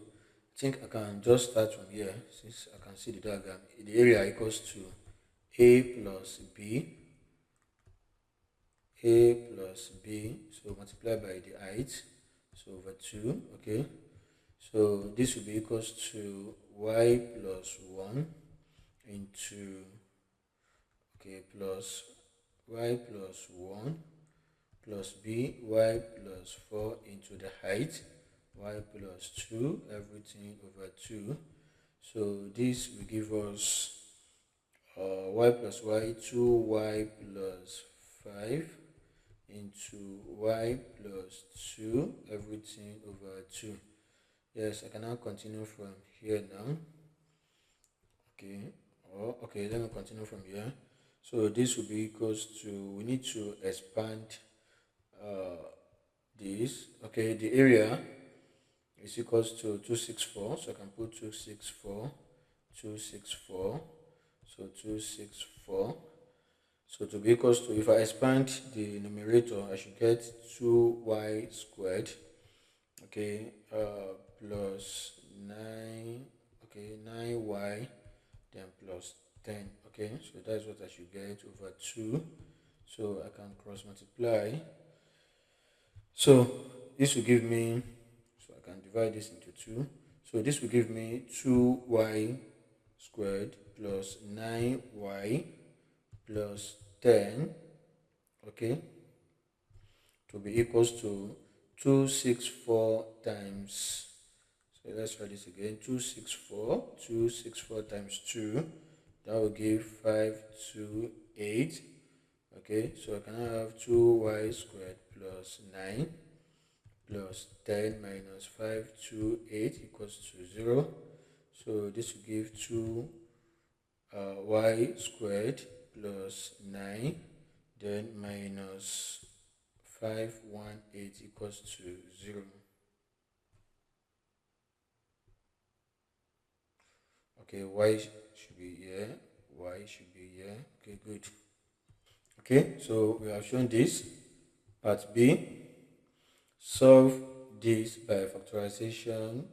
I think I can just start from here since I can see the diagram. The area equals to A plus B, so multiplied by the height, so over 2. Okay, so this will be equals to y plus 1 into, okay, plus y plus 1 plus b, y plus 4 into the height, y plus 2, everything over 2. So this will give us y plus y, 2y plus 5 into y plus 2, everything over 2. Yes, I can now continue from here now. Okay, okay, let me continue from here. So this will be equals to, we need to expand this. Okay, the area is equals to 264, so I can put 264, 264, so 264. So to be equals to, if I expand the numerator, I should get 2y squared, okay, plus 9, okay, 9y, then plus 10. Okay, so that's what I should get over 2. So I can cross multiply. So this will give me, so I can divide this into 2. So this will give me 2y squared plus 9y plus 10, okay, to be equals to 264 times, so let's try this again, 264 times 2, that will give 528. Okay, so I can now have 2y squared plus 9 plus 10 minus 528 equals to 0. So this will give 2y squared plus 9, then minus 518 equals to 0. Okay, y should be here, y should be here. Okay, good. Okay, so we have shown this. Part B, solve this by factorization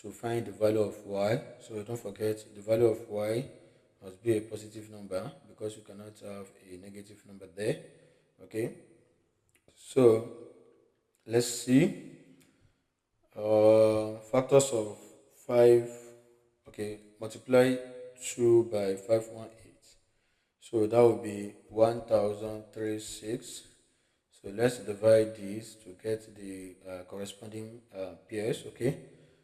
to find the value of y. So don't forget, the value of y must be a positive number because you cannot have a negative number there. Okay, so let's see. Factors of 5, okay, multiply 2 by 518. So that would be 1036. So let's divide this to get the corresponding pairs. Okay,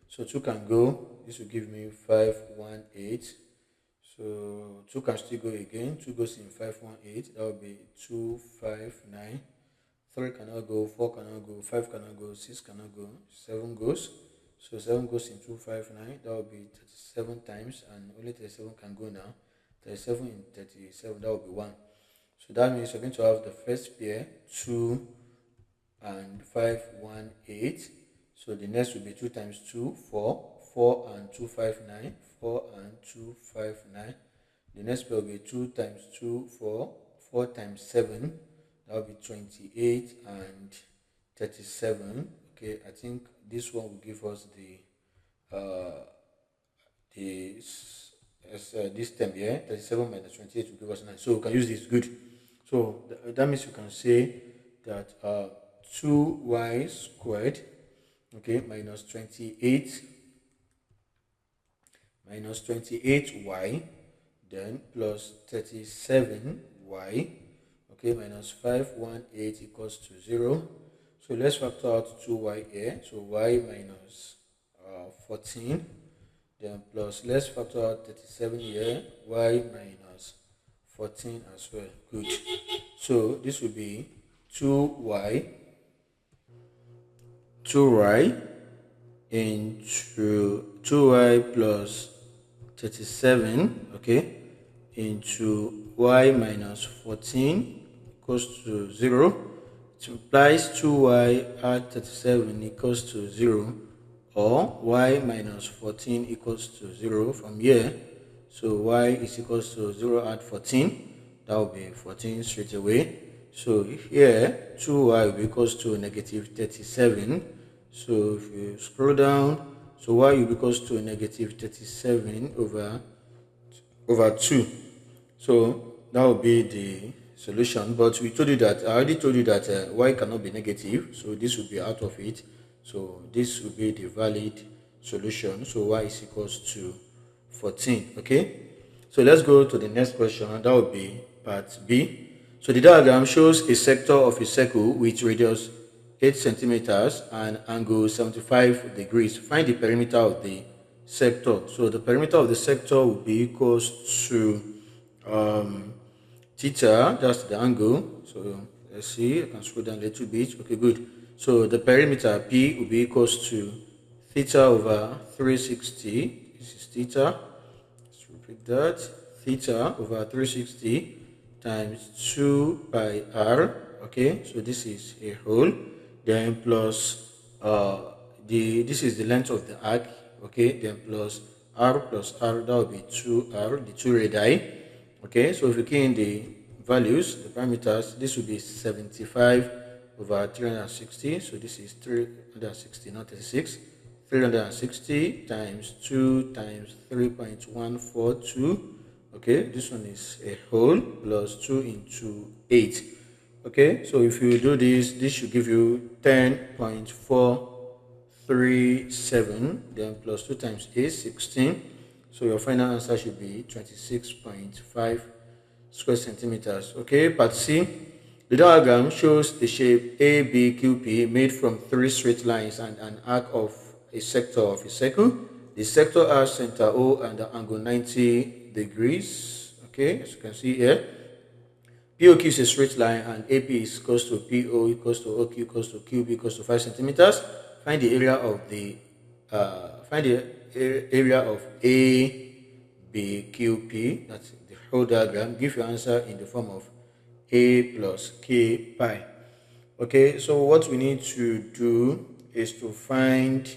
so 2 can go, this will give me 518. So 2 can still go again, 2 goes in 518, that will be 259. 3 cannot go, 4 cannot go, 5 cannot go, 6 cannot go, 7 goes. So 7 goes in 259, that will be 37 times, and only 37 can go now. 37 in 37, that will be 1. So that means you're going to have the first pair, 2 and 518. So the next will be 2 times 2, 4. 4 and 259, 4 and 259. The next pair will be 2 times 2, 4. 4 times 7, that will be 28 and 37. Okay, I think this one will give us this term here, 37 minus 28 will give us 9. So we can use this, good. So that means you can say that 2y squared, okay, minus 28y, then plus 37y, okay, minus 518 equals to 0. So let's factor out 2y here. So y minus 14, then plus, let's factor out 37 here, y minus 14 as well. Good. So this will be 2y into 2y plus 37, okay, into y minus 14 equals to 0. It implies 2y add 37 equals to 0, or y minus 14 equals to 0 from here. So y is equals to 0 add 14, that will be 14 straight away. So here 2y will be equals to negative 37. So if you scroll down, so y will be equals to negative 37 over 2. So that will be the solution. But we told you that, I already told you that y cannot be negative, so this will be out of it. So this will be the valid solution. So y is equals to 14. Okay, so let's go to the next question, and that will be part B. So the diagram shows a sector of a circle with radius 8 centimeters and angle 75 degrees. Find the perimeter of the sector. So the perimeter of the sector will be equals to theta, that's the angle. So let's see, I can scroll down a little bit. Okay, good. So the perimeter P will be equals to theta over 360. This is theta. Let's repeat that. Theta over 360 times 2 pi r. Okay, so this is a whole. Then plus this is the length of the arc. Okay, then plus r, that will be 2r, the two radii. Okay, so if you key in the values, the parameters, this will be 75 over 360. So this is 360, not 36. 360 times 2 times 3.142. Okay, this one is a whole plus 2 into 8. Okay, so if you do this, this should give you 10.437, then plus 2 times 8, 16. So your final answer should be 26.5 square centimeters. Okay, part C. The diagram shows the shape ABQP made from 3 straight lines and an arc of a sector of a circle. The sector has center O and the angle 90 degrees. Okay, as you can see here. POQ is a straight line and AP is equals to PO equals to OQ equals to QB equals to 5 centimeters. Find the area of ABQP, that's the whole diagram. Give your answer in the form of A plus K pi. Okay, so what we need to do is to find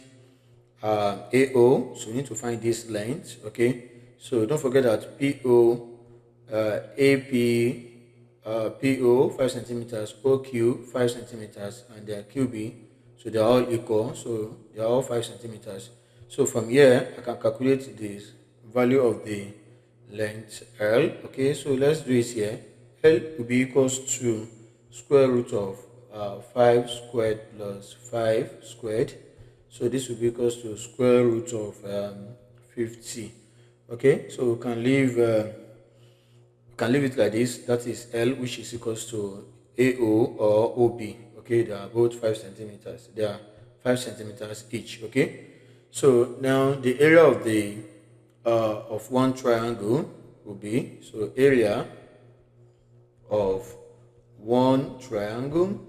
AO. So we need to find this length. Okay, so don't forget that PO, AP, PO 5 centimeters, OQ 5 centimeters, and their QB, so they are all equal, so they are all 5 centimeters. So from here I can calculate this value of the length L. Okay, so let's do it here. L will be equals to square root of 5 squared plus 5 squared. So this will be equals to square root of 50. Okay, so we can leave it like this. That is L, which is equals to AO or OB. Okay, they are both 5 centimeters. They are 5 centimeters each. Okay, so now the area of the of one triangle will be, so area of one triangle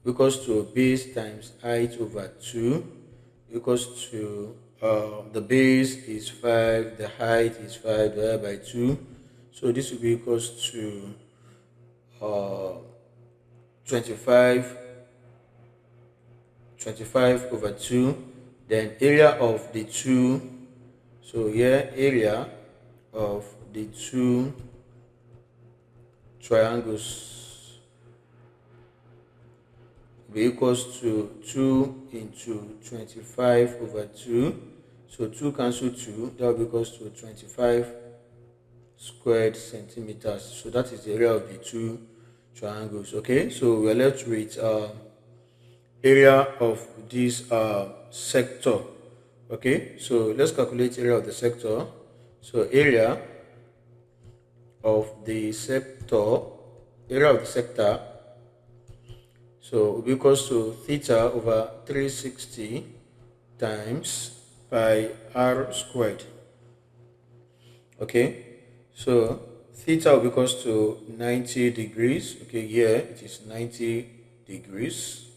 equals to base times height over 2 equals to the base is 5, the height is 5 divided by 2. So this will be equals to 25 over 2. Then area of the two, so here area of the two triangles will be equals to 2 into 25 over 2. So 2 cancel 2, that will be equals to 25 squared centimeters. So that is the area of the two triangles. Okay, so we are left with area of this sector. Okay, so let's calculate area of the sector. So area of the sector, so will be equals to theta over 360 times pi r squared. Okay, so theta will be equals to 90 degrees. Okay, here it is 90 degrees.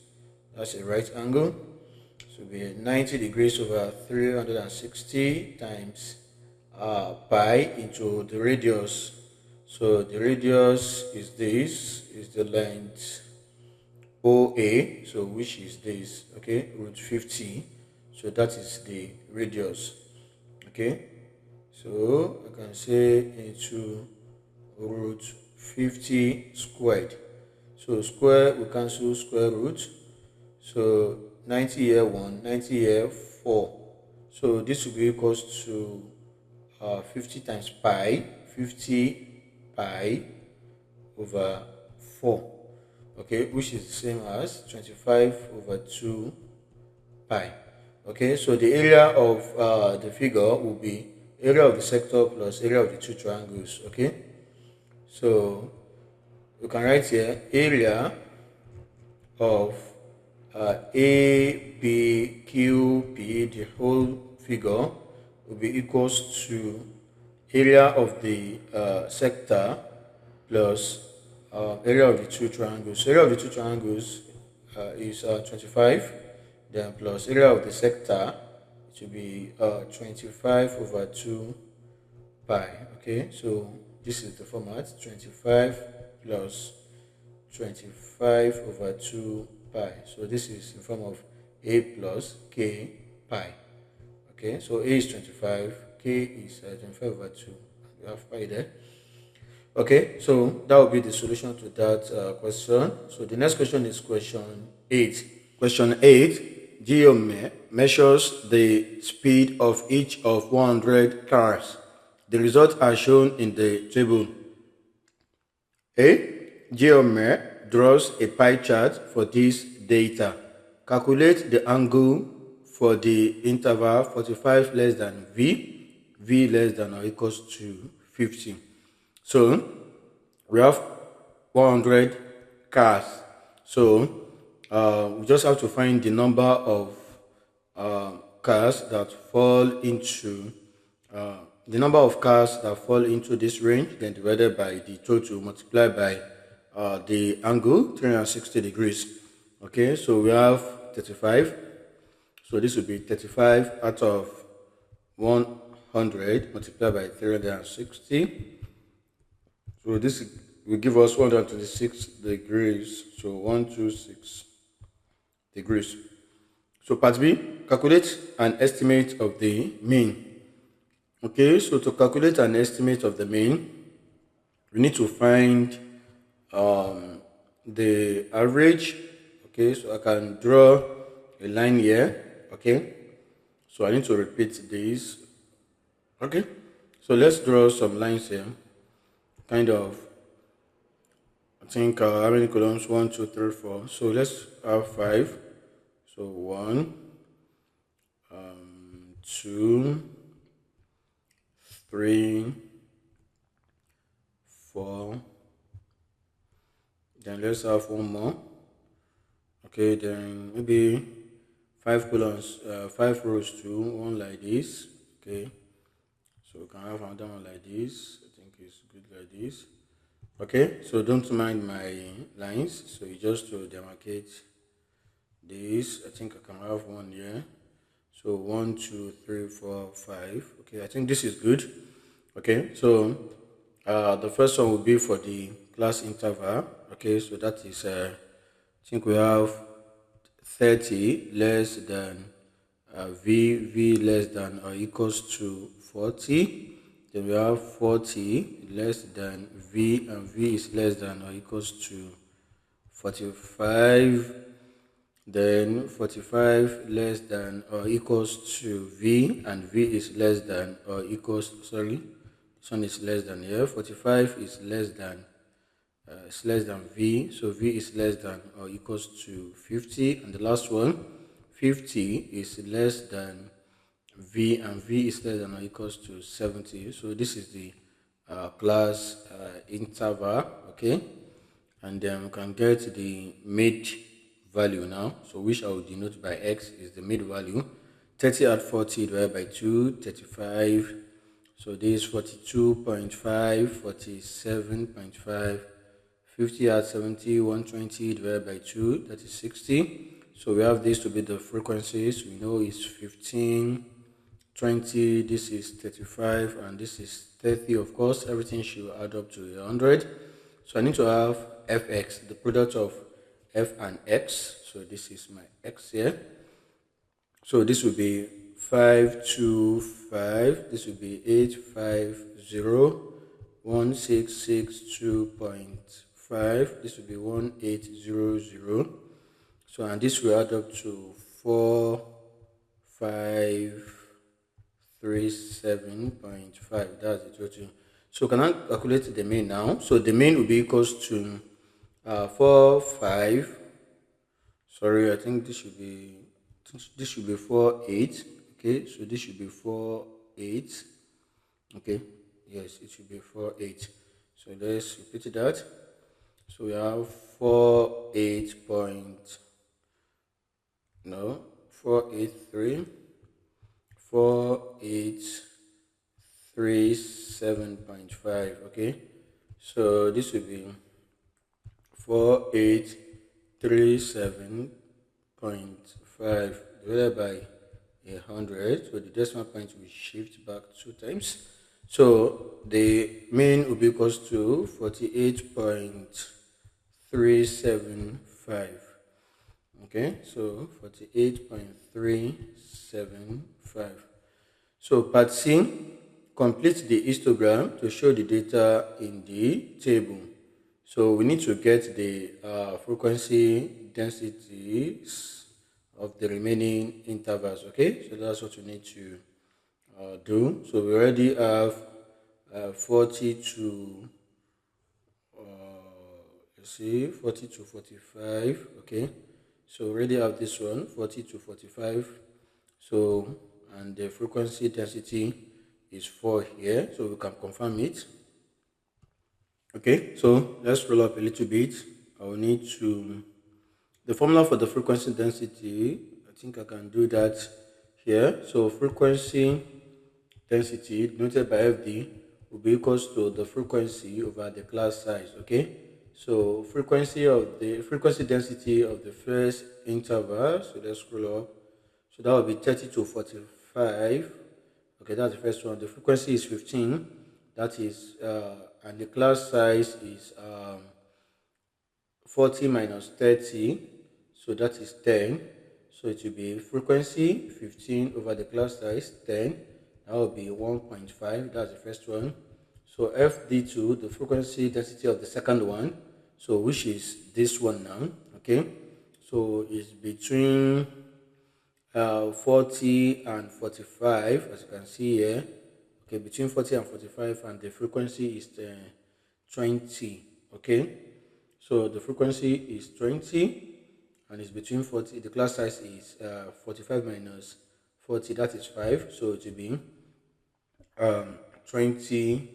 That's a right angle. So it will be 90 degrees over 360 times pi into the radius. So the radius is this, is the length OA, so which is this, okay, root 50. So that is the radius. Okay, so I can say into root 50 squared. So square, we cancel square root. So 90 here 1, 90 here 4. So this will be equals to 50 times pi, 50 pi over 4. Okay, which is the same as 25 over 2 pi. Okay, so the area of the figure will be area of the sector plus area of the two triangles. Okay, so we can write here area of A, B, Q, P, the whole figure will be equals to area of the sector plus area of the two triangles. So area of the two triangles is 25, then plus area of the sector, it will be 25 over 2 pi. Okay, so this is the format, 25 plus 25 over 2 pi. So this is in form of A plus K pi. Okay, so A is 25, K is 25 over 2. We have pi there. Okay, so that will be the solution to that question. So the next question is question 8. Question 8, Guillaume measures the speed of each of 100 cars. The results are shown in the table. A. Guillaume draws a pie chart for this data. Calculate the angle for the interval 45 less than v less than or equals to 50. So we have 100 cars. So we just have to find the number of cars that fall into this range, then divided by the total multiplied by the angle 360 degrees. Okay, so we have 35. So this will be 35 out of 100 multiplied by 360. So this will give us 126 degrees. So 126 degrees. So part B, calculate an estimate of the mean. Okay, so to calculate an estimate of the mean, we need to find the average. Okay, so I can draw a line here. Okay, so I need to repeat this. Okay, so let's draw some lines here. Kind of, I think how many columns? 1, 2, 3, 4. So let's have 5. So 1, 2, 3, 4. Then let's have one more. Okay, then maybe 5 columns, 5 rows too, one like this. Okay, so we can have another one like this. I think it's good like this. Okay, so don't mind my lines. So you just to demarcate this. I think I can have one here. So 1, 2, 3, 4, 5. Okay, I think this is good. Okay, so the first one will be for the class interval. Okay, so that is I think we have 30 less than v less than or equals to 40. Then we have 40 less than v, and v is less than or equals to 45. Then 45 less than or equals to v, and v is less than or equals, sorry, this one is less than here. 45 is less than is less than V, so V is less than or equals to 50, and the last one, 50 is less than V, and V is less than or equals to 70. So this is the class interval, okay? And then we can get the mid value now, so which I will denote by X is the mid value. 30 at 40 divided by 2, 35. So this is 42.5, 47.5. 50 at 70, 120 divided by 2, that is 60. So we have this to be the frequencies. We know it's 15, 20, this is 35, and this is 30. Of course, everything should add up to 100. So I need to have fx, the product of f and x. So this is my x here. So this will be 525, this will be 850, 1662.5, this will be 1800. So, and this will add up to 4537.5. That's the total. So can I calculate the mean now? So the mean will be equals to 45. Sorry, I think this should be 48. Okay, so this should be 48. Okay, yes, it should be 48. So let's repeat that. So we have 48 point, no, 483, 4837.5. Okay, so this will be 4837.5 divided by 100. So the decimal point will shift back 2 times. So the mean will be equals to 48.375. Okay, so 48.375. So part C, complete the histogram to show the data in the table. So we need to get the frequency densities of the remaining intervals. Okay, so that's what we need to do. So we already have 40 to 40 to 45. Okay, so we already have this one, 40 to 45. So, and the frequency density is 4 here, so we can confirm it. Okay, so let's roll up a little bit. I will need to, the formula for the frequency density, I think I can do that here. So frequency density denoted by FD will be equals to the frequency over the class size. Okay, so frequency density of the first interval, so let's scroll up. So that will be 30 to 45. Okay, that's the first one. The frequency is 15. That is, and the class size is 40 minus 30. So that is 10. So it will be frequency 15 over the class size 10. That will be 1.5. That's the first one. So FD2, the frequency density of the second one, so which is this one now. Okay, so it's between 40 and 45, as you can see here. Okay, between 40 and 45, and the frequency is 20. Okay, so the frequency is 20, and it's between 40. The class size is 45 minus 40, that is 5. So it will be 20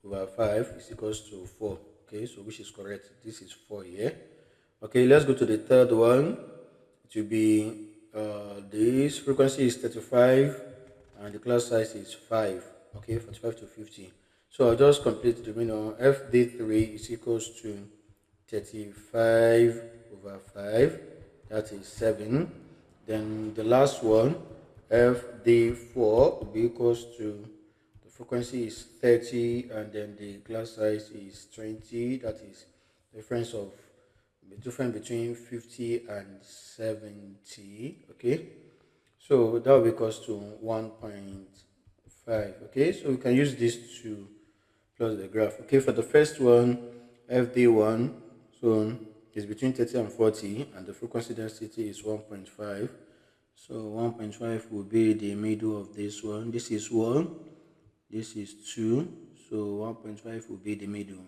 over 5 is equals to 4. Okay, so which is correct? This is 4 here. Okay, let's go to the third one. It will be this frequency is 35 and the class size is 5. Okay, 45 to 50. So I'll just complete the remainder. FD3 is equals to 35 over 5. That is 7. Then the last one, FD4, will be equals to, the frequency is 30 and then the class size is 20. That is the difference between 50 and 70. Okay, so that will be equals to 1.5. okay, so we can use this to plot the graph. Okay, for the first one, FD1, so is between 30 and 40 and the frequency density is 1.5. So 1.5 will be the middle of this one. This is 1, this is 2, so 1.5 will be the middle.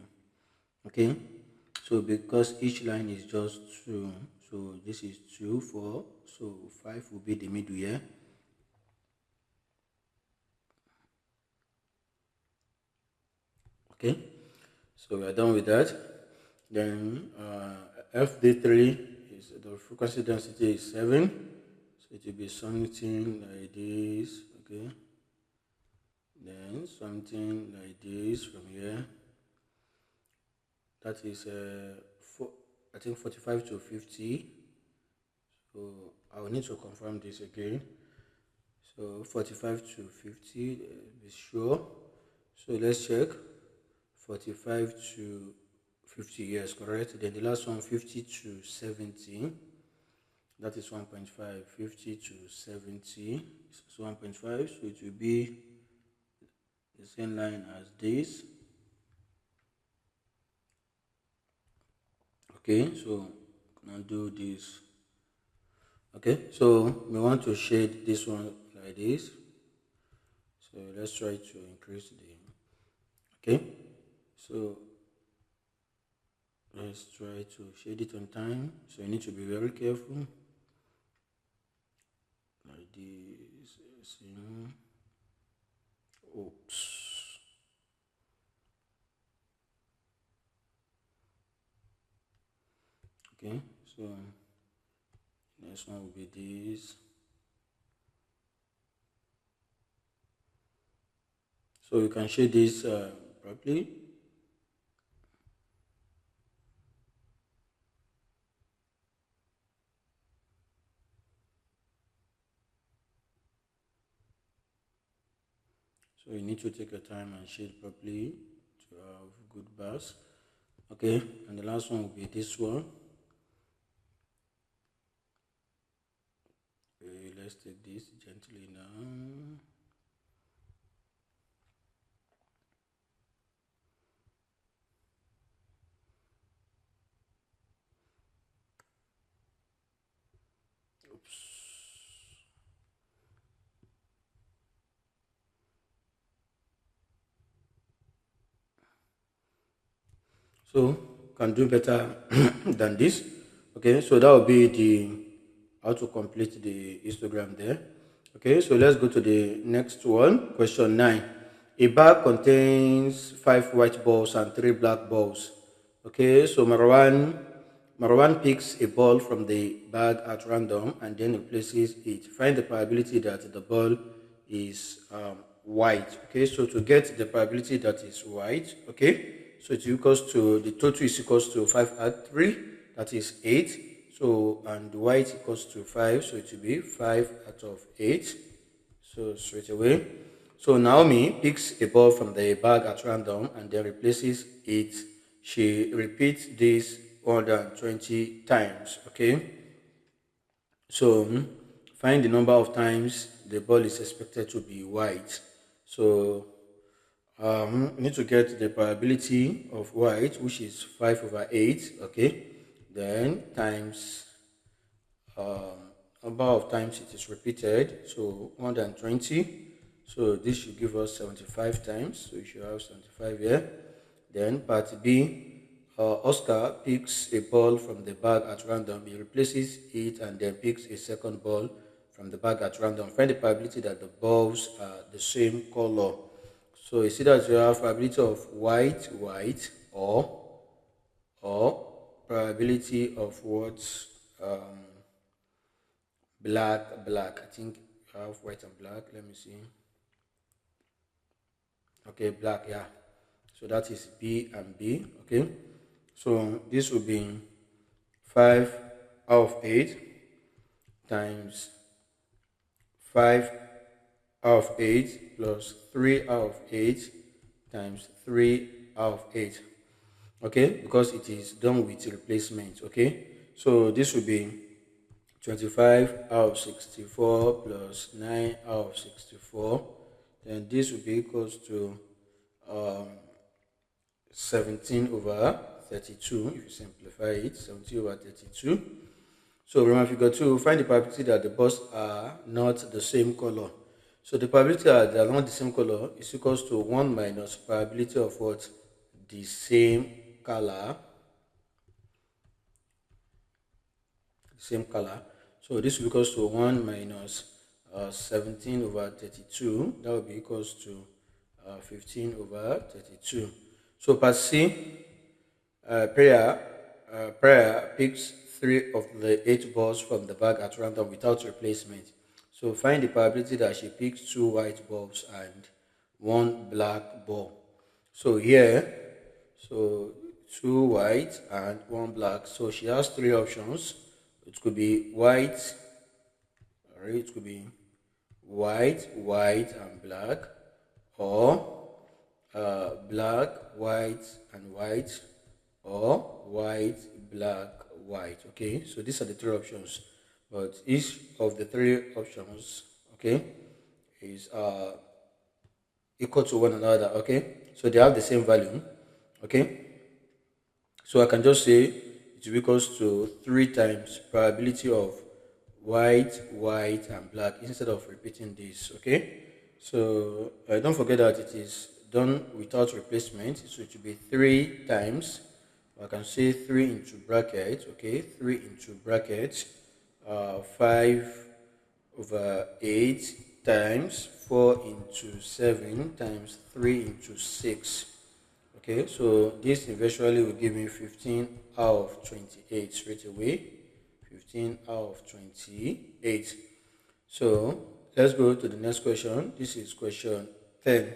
Okay, so because each line is just 2, so this is 2, 4, so 5 will be the middle here. Okay, so we are done with that. Then FD3 is the frequency density is 7, so it will be something like this. Okay, then something like this from here. That is I think 45 to 50. So I will need to confirm this again. So 45 to 50, be sure. So let's check. 45 to 50, yes, correct. Then the last one, 50 to 70. That is 1.5. 50 to 70 is 1.5. So it will be the same line as this. Okay, so now do this. Okay, so we want to shade this one like this. So let's try to increase the, okay, so let's try to shade it on time. So you need to be very careful like this. See, oops. Okay, so next one will be this. So you can shade this properly. So you need to take your time and shade properly to have good bars. Okay, and the last one will be this one. Okay, let's take this gently now. Oops. So can do better than this. Okay, so that will be the how to complete the histogram there. Okay, so let's go to the next one. Question 9. A bag contains 5 white balls and 3 black balls. Okay, so Marwan picks a ball from the bag at random and then replaces it. Find the probability that the ball is white. Okay, so to get the probability that is white, okay, so it equals to, the total is equals to 5 add 3, that is 8. So, and white equals to 5, so it will be 5 out of 8. So straight away. So Naomi picks a ball from the bag at random and then replaces it. She repeats this 120 times. Okay. So find the number of times the ball is expected to be white. So we need to get the probability of white, which is 5 over 8. Okay. Then times number of times it is repeated, so 120. So this should give us 75 times, so we should have 75 here. Then part B, Oscar picks a ball from the bag at random. He replaces it and then picks a second ball from the bag at random. Find the probability that the balls are the same color. So you see that you have probability of white, white, or probability of what, black, black. I think I have white and black. Let me see. Okay, black, yeah. So that is B and B. Okay. So this will be 5 out of 8 times 5 out of 8 plus 3 out of 8 times 3 out of 8. Okay, because it is done with replacement. Okay, so this will be 25 out of 64 plus 9 out of 64. Then this will be equals to 17 over 32. If you simplify it, 17 over 32. So remember, figure 2, find the probability that the balls are not the same color. So the probability that they are not the same color is equals to 1 minus probability of what? The same color. So this will be equals to 1 minus 17 over 32. That will be equals to 15 over 32. So part C, prayer picks 3 of the 8 balls from the bag at random without replacement. So find the probability that she picks 2 white balls and 1 black ball. So here, so 2 white and 1 black. So she has 3 options. It could be white, it could be white, and black, or black, white, and white, or white, black, white. Okay, so these are the 3 options, but each of the 3 options, okay, is equal to one another. Okay, so they have the same value. Okay, so I can just say it equals to 3 times probability of white, and black instead of repeating this. Okay, so don't forget that it is done without replacement, so it will be 3 times. I can say 3 into bracket. Okay, 3 into bracket 5 over 8 times 4 into 7 times 3 into 6. Okay, so this eventually will give me 15 out of 28 straight away. 15 out of 28. So let's go to the next question. This is question 10.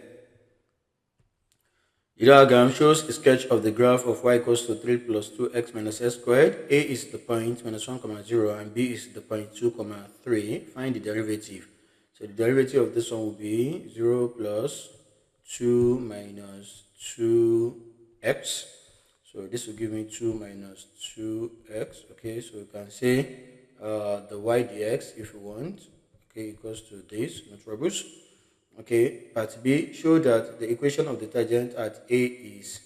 The diagram shows a sketch of the graph of y equals to 3 plus 2x minus s squared. A is the point minus 1, 0, and b is the point 2, 3. Find the derivative. So the derivative of this one will be 0 plus 2 minus 2x. So this will give me 2 minus 2x. Okay, so you can say the y dx if you want. Okay, equals to this, no troubles. Okay, part B, show that the equation of the tangent at A is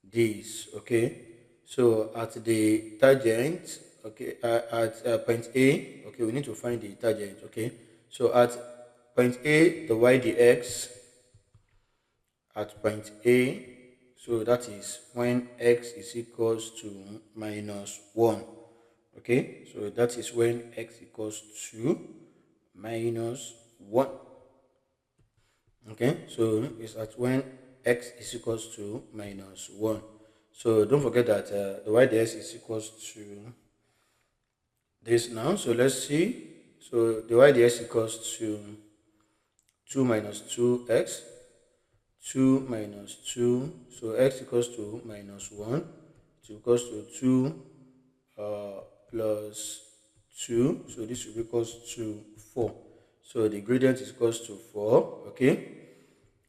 this. Okay, so at the tangent, okay, at point A, okay, we need to find the tangent. Okay, so at point A, the y dx at point A, so that is when x is equals to minus 1. Okay, so that is when x equals to minus 1. Okay, so it's at when x is equals to minus 1. So don't forget that the y dx is equals to this now. So let's see. So the y dx equals to 2 minus 2x. 2 minus 2. So x equals to minus 1. It equals to 2 plus 2. So this will be equals to 4. So the gradient is equals to 4. Okay.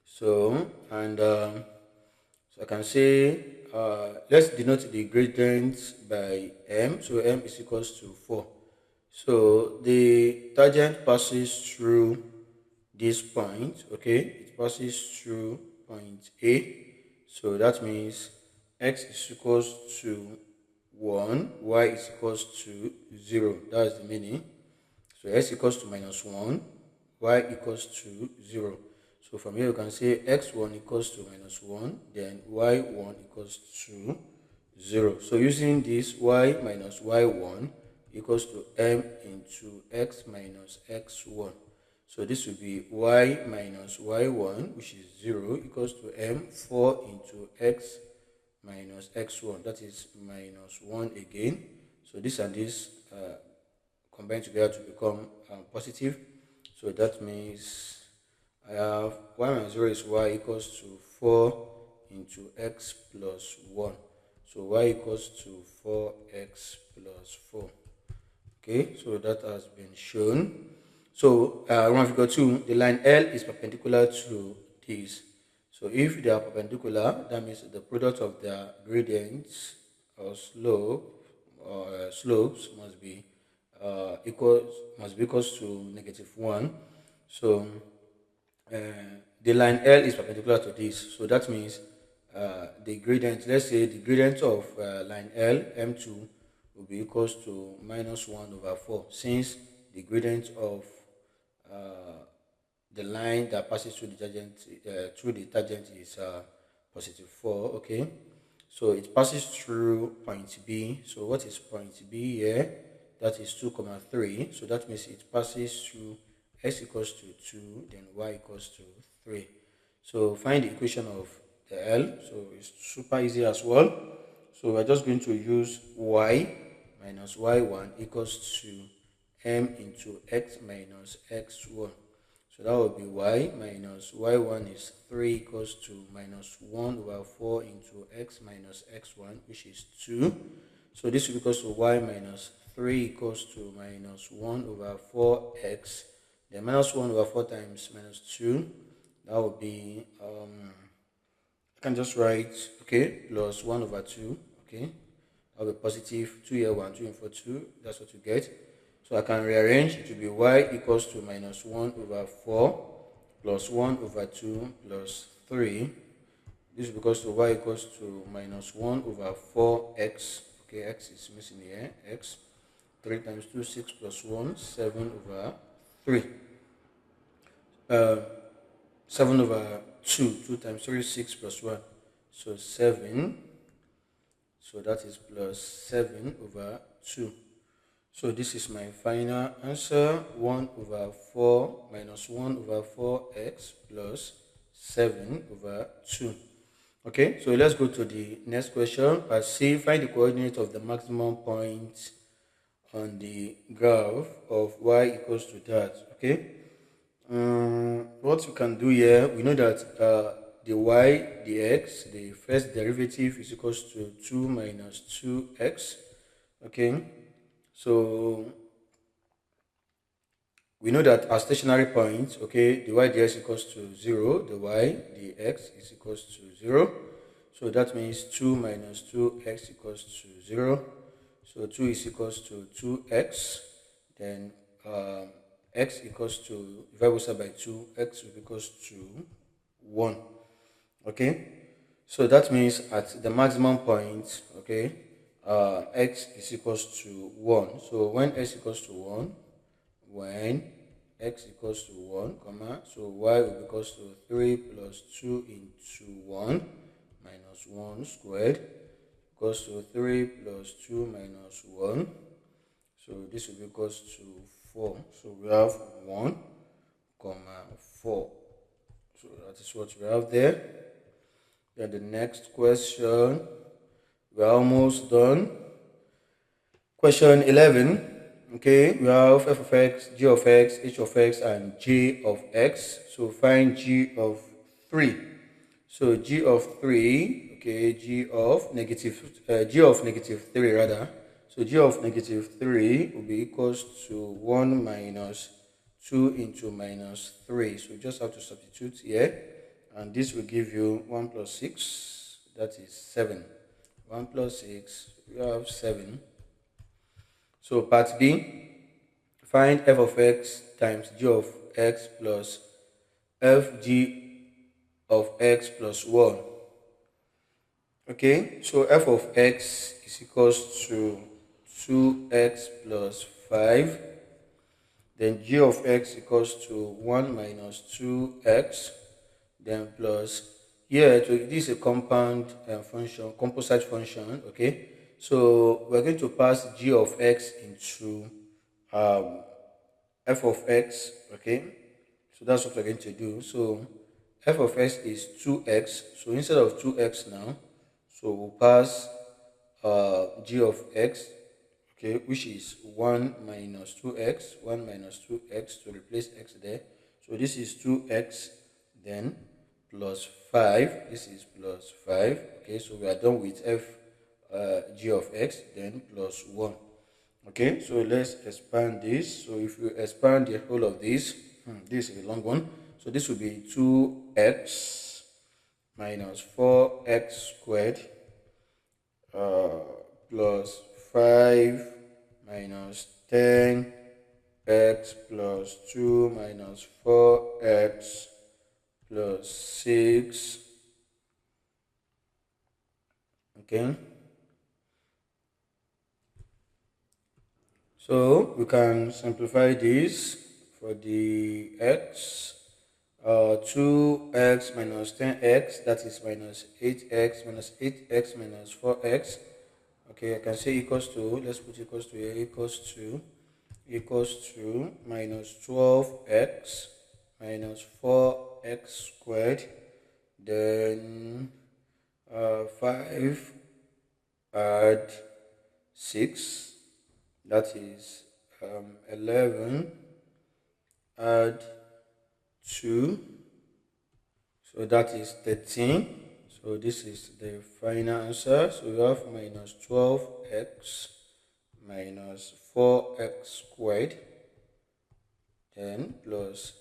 So, and so I can say, let's denote the gradient by m. So m is equals to 4. So the tangent passes through this point. Okay, it passes through point A. So that means x is equals to 1, y is equals to 0. That's the meaning. So x equals to minus 1, y equals to 0. So from here you can say x1 equals to minus 1, then y1 equals to 0. So using this, y minus y1 equals to m into x minus x1. So this will be y minus y1, which is 0, equals to m4 into x minus x1. That is minus 1 again. So this and this combine together to become positive. So that means I have y minus 0 is y equals to 4 into x plus 1. So y equals to 4x plus 4. Okay, so that has been shown. So round figure 2, the line L is perpendicular to this. So if they are perpendicular, that means the product of their gradients or slopes must be equals to -1. So the line L is perpendicular to this. So that means the gradient, let's say the gradient of line L, M2, will be equals to -1/4, since the gradient of the line that passes through the tangent is +4. Okay, So it passes through point B. So what is point B here? That is 2, 3. So that means it passes through x equals to 2, then y equals to 3. So find the equation of the L. So it's super easy as well. So we're just going to use y minus y1 equals to m into x minus x1. So that will be y minus y1 is 3 equals to minus 1 over 4 into x minus x1, which is 2. So this will be equals to y minus 3 equals to minus 1 over 4x. Then minus 1 over 4 times minus 2. That will be, I can just write, okay, plus 1 over 2, okay. That will be positive 2 here, 1, 2 and 4, 2. That's what you get. So I can rearrange it to be y equals to minus 1 over 4 plus 1 over 2 plus 3. This is because to y equals to minus 1 over 4x. Okay, x is missing here. X. 3 times 2, 6 plus 1, 7 over 3. 7 over 2. 2 times 3, 6 plus 1. So 7. So that is plus 7 over 2. So this is my final answer, 1 over 4 minus 1 over 4x plus 7 over 2. Okay, so let's go to the next question. Part C, find the coordinate of the maximum point on the graph of y equals to that. Okay, what we can do here, we know that the y, the x, the first derivative is equals to 2 minus 2x. Okay. So we know that our stationary point, okay, the y dx equals to 0, the y dx is equals to 0. So that means 2 minus 2x equals to 0. So 2 is equals to 2x. Then x equals to, if I was by 2, x will be equals to 1. Okay. So that means at the maximum point, okay, x is equals to 1. So when x equals to 1, when x equals to 1, comma, so y will be equals to 3 plus 2 into 1 minus 1 squared equals to 3 plus 2 minus 1. So this will be equals to 4. So we have 1, comma, 4. So that is what we have there. Then the next question, we're almost done. Question 11. Okay, we have f of x, g of x, h of x, and j of x. So find g of 3. So g of 3, okay, g of negative 3 rather. So g of negative 3 will be equals to 1 minus 2 into minus 3. So you just have to substitute here. And this will give you 1 plus 6, that is 7. 1 plus 6, you have 7. So part B, find f of x times g of x plus fg of x plus 1. Okay, so f of x is equals to 2x plus 5. Then g of x equals to 1 minus 2x. Then plus, here, this is a compound function, composite function, okay? So we're going to pass g of x into f of x, okay? So that's what we're going to do. So f of x is 2x. So instead of 2x now, so we'll pass g of x, okay, which is 1 minus 2x, 1 minus 2x to replace x there. So this is 2x, then plus 5. This is plus 5. Okay, so we are done with g of x, then plus 1. Okay, so let's expand this. So if you expand the whole of this, this is a long one. So this will be 2x minus 4x squared plus 5 minus 10x plus 2 minus 4x plus 6. Okay. So we can simplify this for the x. 2x minus 10x, that is minus 8x minus 8x minus 4x. Okay, I can say equals to, let's put equals to here, equals to minus 12x minus 4x squared, then 5 add 6, that is 11 add 2, so that is 13. So this is the final answer. So we have minus 12x minus 4x squared, then plus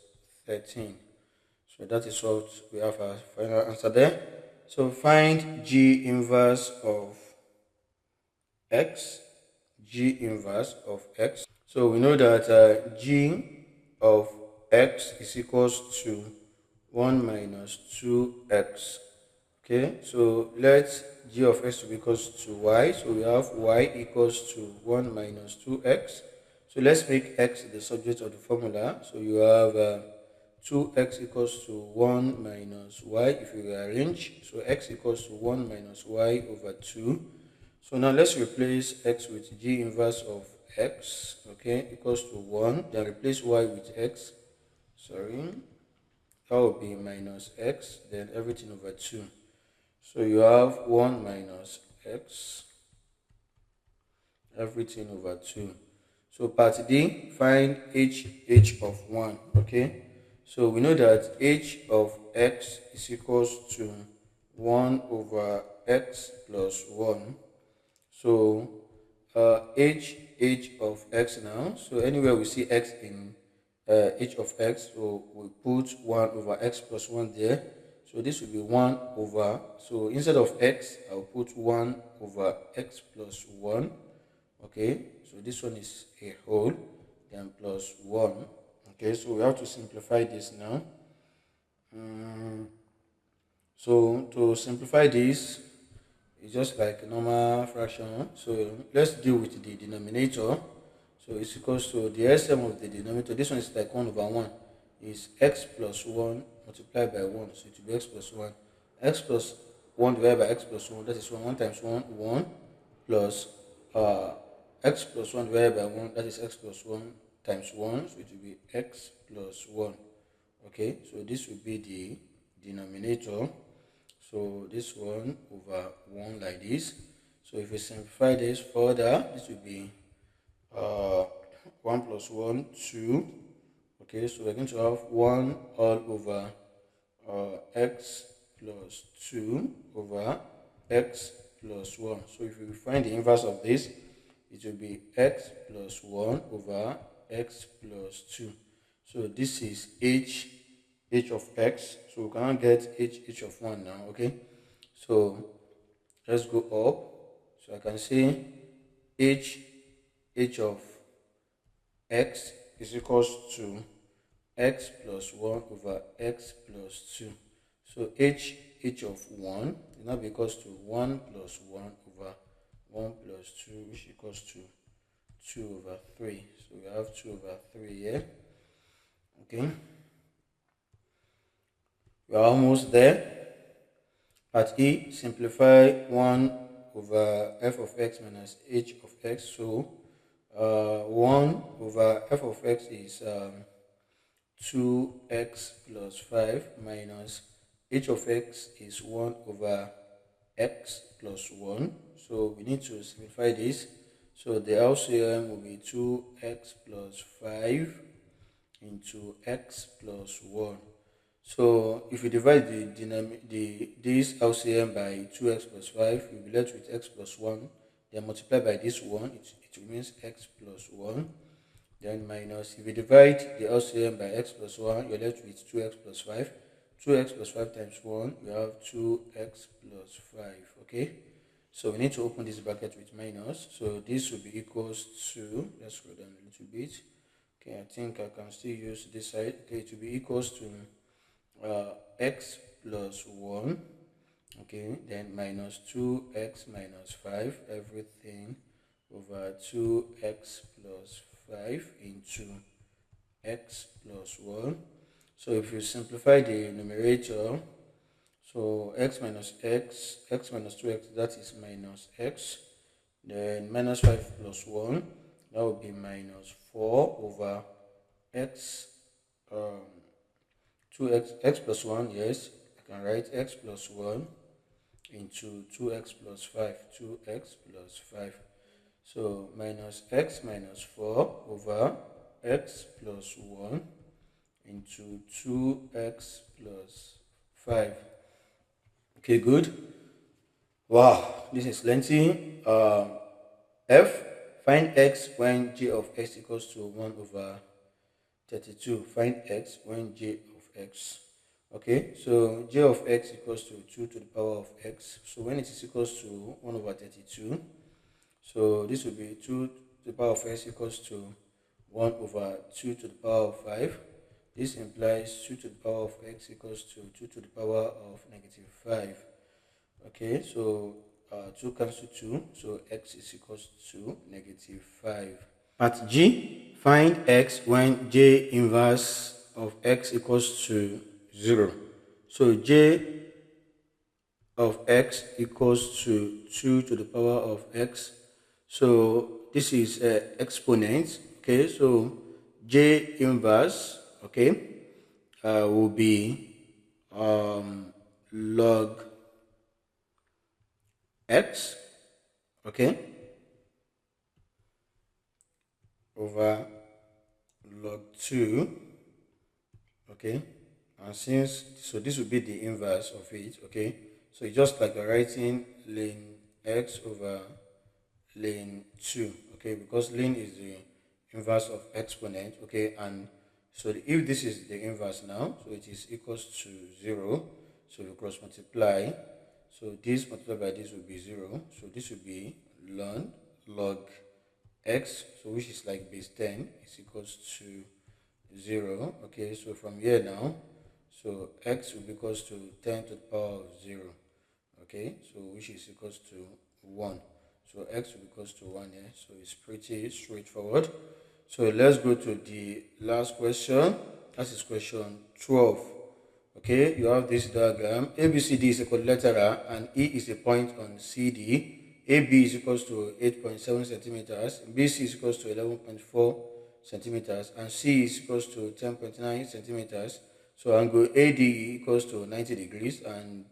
13. So that is what we have as final answer there. So find G inverse of x. G inverse of x. So we know that G of x is equals to 1 minus 2x. Okay, so let G of x be equals to y. So we have y equals to 1 minus 2x. So let's make x the subject of the formula. So you have 2x equals to 1 minus y if you rearrange. So x equals to 1 minus y over 2. So now let's replace x with G inverse of x. Okay, equals to 1. Then replace y with x. Sorry. That will be minus x. Then everything over 2. So you have 1 minus x, everything over 2. So part D, find h of 1. Okay, so we know that h of x is equals to 1 over x plus 1. So h of x now, so anywhere we see x in h of x, so we put 1 over x plus 1 there. So this will be 1 over, so instead of x, I'll put 1 over x plus 1. Okay, so this one is a whole, then plus 1. Okay, so we have to simplify this now. So to simplify this, it's just like a normal fraction. So let's deal with the denominator. So it's equals to the LCM of the denominator. This one is like 1 over 1. Is x plus 1 multiplied by 1. So it will be x plus 1. X plus 1 divided by x plus 1. That is 1. 1 times 1, 1. Plus x plus 1 divided by 1. That is x plus 1 times 1. So it will be x plus 1. Okay, so this will be the denominator. So this 1 over 1 like this. So if we simplify this further, this will be 1 plus 1, 2. Okay, so we're going to have 1 all over x plus 2 over x plus 1. So if we find the inverse of this, it will be x plus 1 over x plus 2. So this is h of x. So we cannot get h of 1 now. Okay, so let's go up. So I can say h of x is equals to x plus 1 over x plus 2. So h of 1 is now equals to 1 plus 1 over 1 plus 2, which equals to 2 over 3. So we have 2 over 3 here. Okay, we are almost there. Part E, simplify 1 over f of x minus h of x. So 1 over f of x is 2x plus 5 minus h of x is 1 over x plus 1. So we need to simplify this. So the LCM will be 2x plus 5 into x plus 1. So if you divide this LCM by 2x plus 5, you'll be left with x plus 1. Then multiply by this 1, it remains x plus 1. Then minus, if you divide the LCM by x plus 1, you're left with 2x plus 5. 2x plus 5 times 1, you have 2x plus 5. Okay, so we need to open this bracket with minus. So this will be equals to, let's scroll down a little bit. Okay, I think I can still use this side. Okay, it will be equals to x plus 1. Okay, then minus 2x minus 5, everything over 2x plus 5 into x plus 1. So if you simplify the numerator, so x minus x, x minus 2x, that is minus x. Then minus 5 plus 1, that will be minus 4 over x, 2x, x plus 1, yes, I can write x plus 1 into 2x plus 5, 2x plus 5. So minus x minus 4 over x plus 1 into 2x plus 5. Okay, good. Wow, this is lengthy. F, find x when g of x equals to 1 over 32. Find x when g of x. Okay, so g of x equals to 2 to the power of x. So when it is equals to 1 over 32, so this will be 2 to the power of x equals to 1 over 2 to the power of 5. This implies 2 to the power of x equals to 2 to the power of negative 5. Okay, so 2 comes to 2, so x is equals to negative 5. Part G, find x when j inverse of x equals to 0. So j of x equals to 2 to the power of x. So this is exponent. Okay, so j inverse, okay, will be log x, okay, over log 2, okay, and since, so this will be the inverse of it, okay, so it's just like you're writing ln x over ln 2, okay, because ln is the inverse of exponent, okay, and so if this is the inverse now, so it is equals to 0, so we cross multiply, so this multiplied by this will be 0, so this will be log x, so which is like base 10 is equals to 0. Okay, so from here now, so x will be equals to 10 to the power of 0. Okay, so which is equals to 1. So x will be equals to 1 here. So it's pretty straightforward. So let's go to the last question. That is question 12. Okay, you have this diagram. ABCD is a quadrilateral and E is a point on CD. AB is equals to 8.7 centimeters, BC is equals to 11.4 centimeters, and C is equals to 10.9 centimeters. So angle AD equals to 90 degrees, and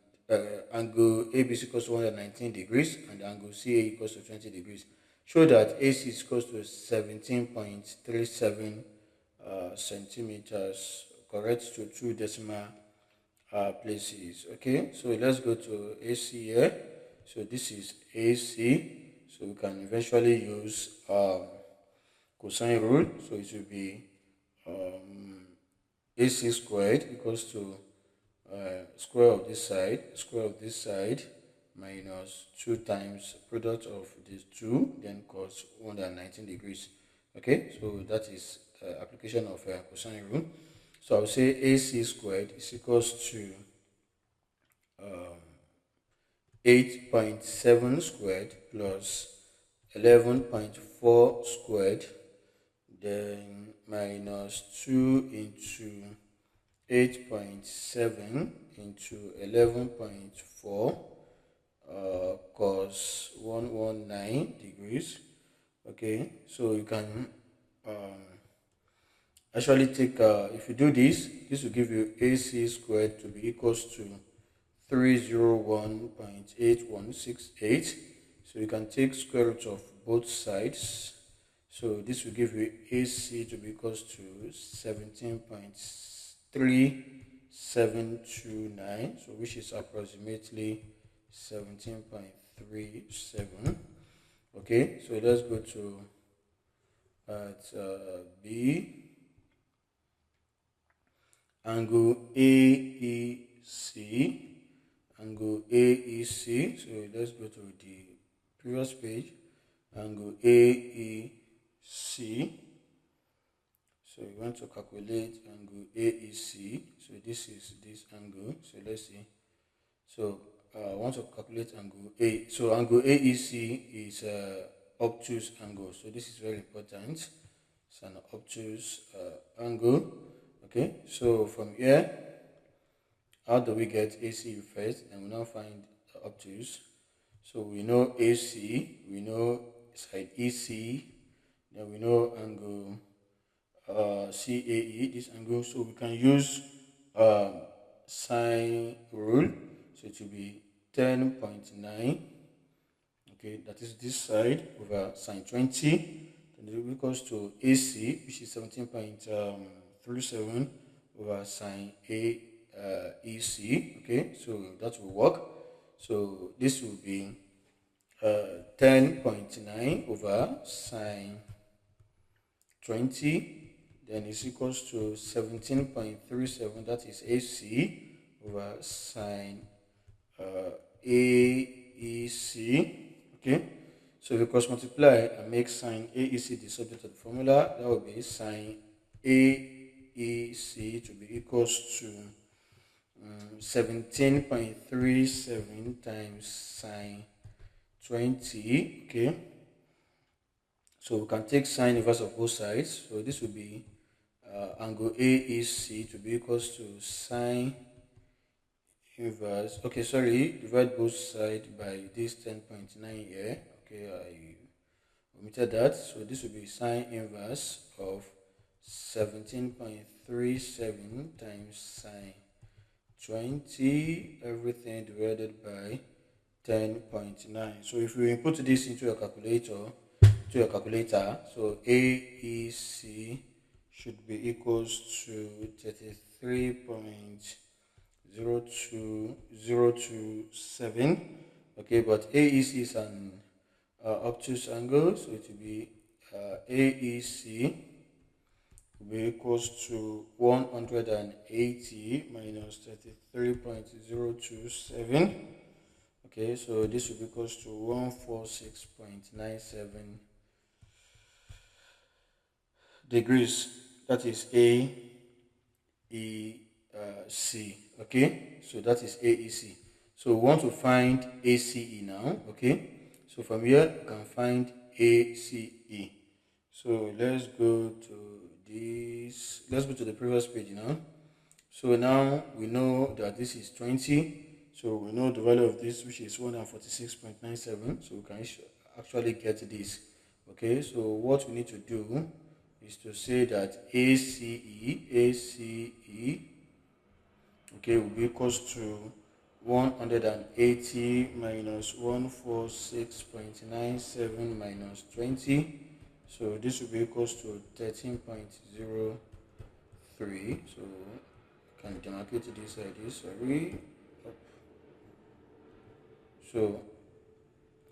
angle AB is equals to 119 degrees, and angle CA equals to 20 degrees. Show that AC is equals to 17.37 centimeters, correct to 2 decimal places. Okay, so let's go to AC here. So this is AC, so we can eventually use cosine rule. So it will be AC squared equals to square of this side minus 2 times product of these two, then cos 119 degrees. Okay, so that is application of cosine rule. So I will say AC squared is equals to 8.7 squared plus 11.4 squared, then minus 2 into 8.7 into 11.4 cos 119 degrees. Okay, so you can actually take, if you do this, this will give you AC squared to be equals to 301.8168. So you can take square root of both sides. So this will give you AC to be equals to 17.3729, so which is approximately 17.37. Okay, so let's go to B. Angle AEC. Angle AEC. So let's go to the previous page. Angle AEC. So we want to calculate angle AEC. So this is this angle. So let's see. So I want to calculate angle A. So angle AEC is obtuse angle. So this is very important. It's an obtuse angle. Okay, so from here, how do we get AC first? And we now find obtuse. So we know AC, we know side EC, then we know angle CAE, this angle. So we can use sine rule. So it will be 10.9. Okay, that is this side over sine 20. Then it will be equals to AC, which is 17.37 over sine AEC. Okay, so that will work. So this will be 10.9 over sine 20, then is equals to 17.37, that is AC, over sine AEC. Okay, so if you cross multiply and make sine AEC the subject of the formula, that will be sine AEC to be equals to 17.37 times sine 20. Okay, so we can take sine inverse of both sides. So this will be angle AEC to be equals to sine inverse. Okay, sorry, divide both sides by this 10.9 here. Okay, I omitted that. So this will be sine inverse of 17.37 times sine 20, everything divided by 10.9. So if you input this into your calculator, so AEC should be equals to 33.02027. Okay, but AEC is an obtuse angle, so it will be AEC will be equals to 180 minus 33.027. Okay, so this will be equals to 146.97 degrees. That is AEC. Okay, so that is AEC. So we want to find ACE now. Okay, so from here we can find ACE. So let's go to this. Let's go to the previous page now. So now we know that this is 20. So we know the value of this, which is 146.97. So we can actually get this. Okay, so what we need to do is to say that ACE, okay, will be equals to 180 minus 146.97 minus 20. So this will be equals to 13.03. So can demarcate this side, sorry. So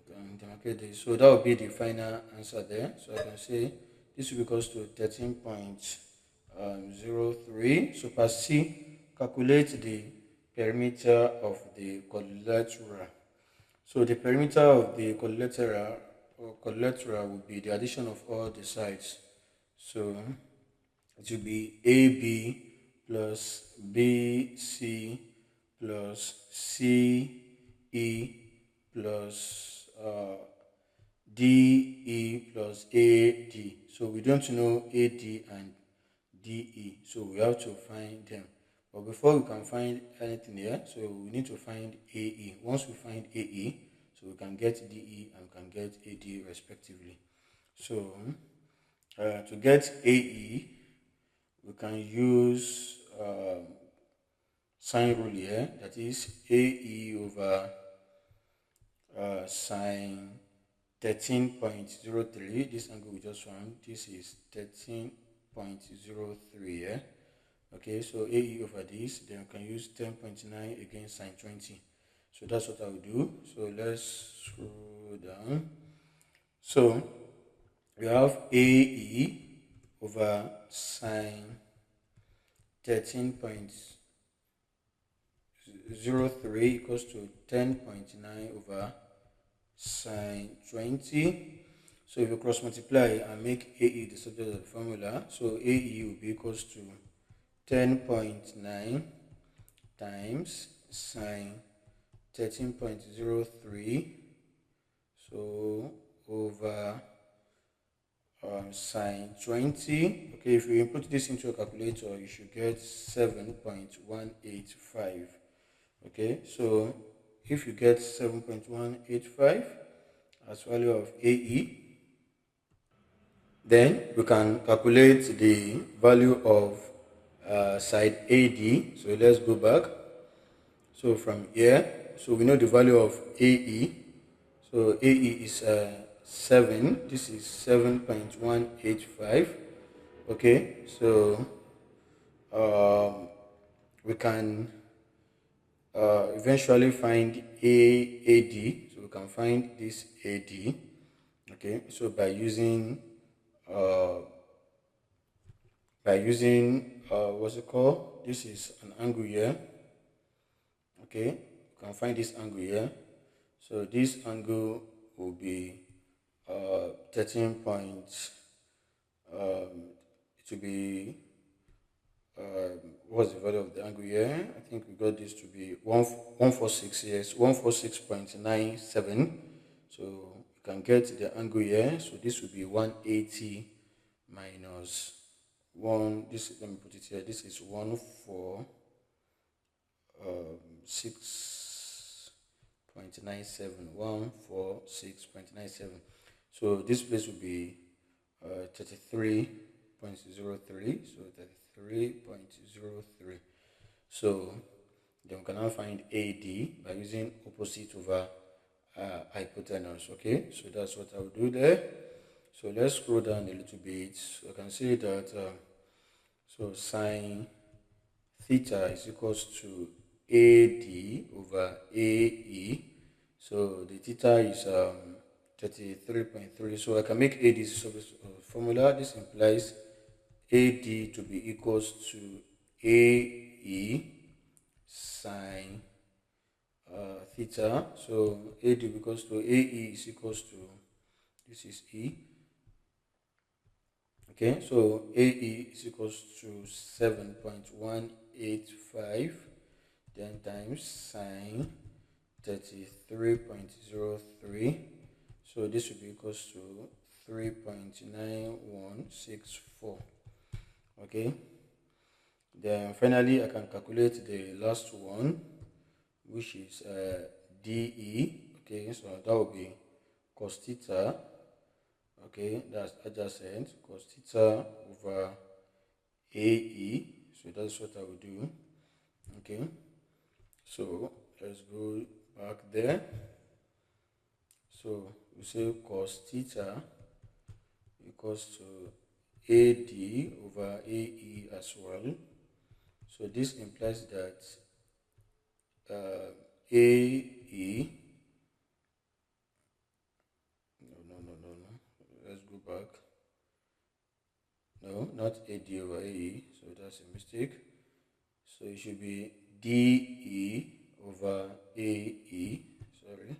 can demarcate this. So that will be the final answer there. So I can say this will be equals to 13.03. So per C, calculate the perimeter of the quadrilateral. So the perimeter of the quadrilateral will be the addition of all the sides. So it will be AB plus BC plus CE plus DE plus AD. So we don't know AD and DE, so we have to find them. But before we can find anything here, so we need to find AE. Once we find AE, so we can get DE and we can get AD respectively. So to get AE, we can use sine rule here, that is AE over sine 13.03. This angle we just found, this is 13.03 here. Okay, so AE over this, then we can use 10.9 against sine 20. So that's what I will do. So let's scroll down. So we have AE over sine 13.03 equals to 10.9 over sine 20. So if you cross multiply and make AE the subject of the formula, so AE will be equals to 10.9 times sine 13.03, so over sine 20. Okay, if you input this into a calculator, you should get 7.185. Okay, so if you get 7.185 as value of AE, then we can calculate the value of side AD. So let's go back. So from here, so we know the value of AE. So AE is 7. This is 7.185. Okay, so we can eventually find AD. So we can find this AD. Okay, so by using what's it called? This is an angle here. Okay, you can find this angle here. So this angle will be 13 points. It will be what's the value of the angle here? I think we got this to be 146. Yes, 146.97. So you can get the angle here. So this will be 180 minus 1. This, let me put it here. This is 146.97. So this place will be 33.03. So 33.03. So then we can now find AD by using opposite over hypotenuse. Okay, so that's what I'll do there. So let's scroll down a little bit. So I can see that so sine theta is equals to AD over AE. So the theta is 33.3. So I can make AD as a formula. This implies AD to be equals to AE sine theta. So AD equals to AE is equals to, this is E. Okay, so AE is equals to 7.185 then times sine 33.03. So this will be equals to 3.9164. Okay, then finally I can calculate the last one, which is DE. Okay, so that will be cos theta. Okay, that's adjacent, cos theta over AE. So that's what I will do. Okay, so let's go back there. So we say cos theta equals to AD over AE as well. So this implies that AE, no, let's go back. No, not AD over AE, so that's a mistake. So it should be DE over AE, sorry.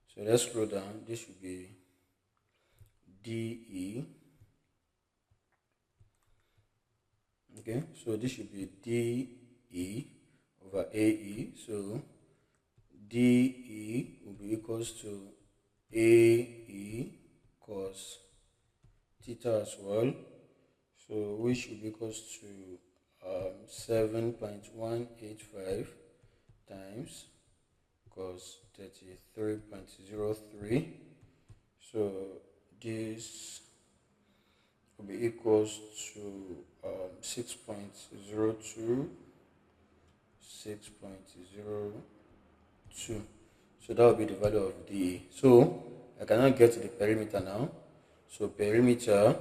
So let's scroll down. This should be DE. Okay, so this should be DE over AE. So DE will be equals to AE cos theta as well. So which will be equals to 7.185 times cos 33.03. So this will be equals to 6.02. So that will be the value of D. So I cannot get the perimeter now. So perimeter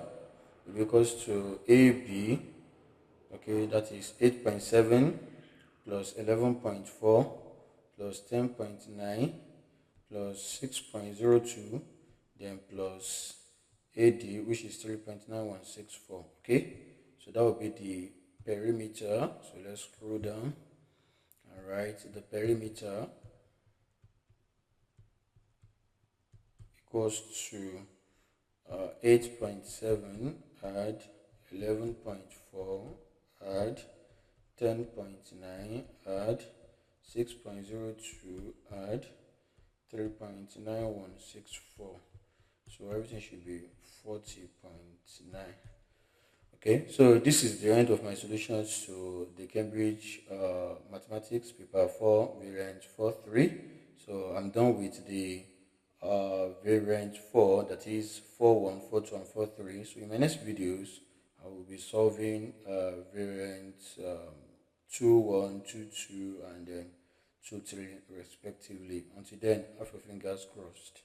will be equals to AB. Okay, that is 8.7 plus 11.4 plus 10.9 plus 6.02 then plus AD, which is 3.9164. Okay, so that will be the perimeter. So let's scroll down. All right, the perimeter equals to 8.7 add 11.4 add 10.9 add 6.02 add 3.9164. So everything should be 40.9. Okay, so this is the end of my solutions to the Cambridge Mathematics paper 4 variant 4.3. So I'm done with the variant 4, that is 4.1, 4.2 and 4.3. So in my next videos I will be solving variant 2.1, 2.2 and then 2.3 respectively. Until then, have your fingers crossed.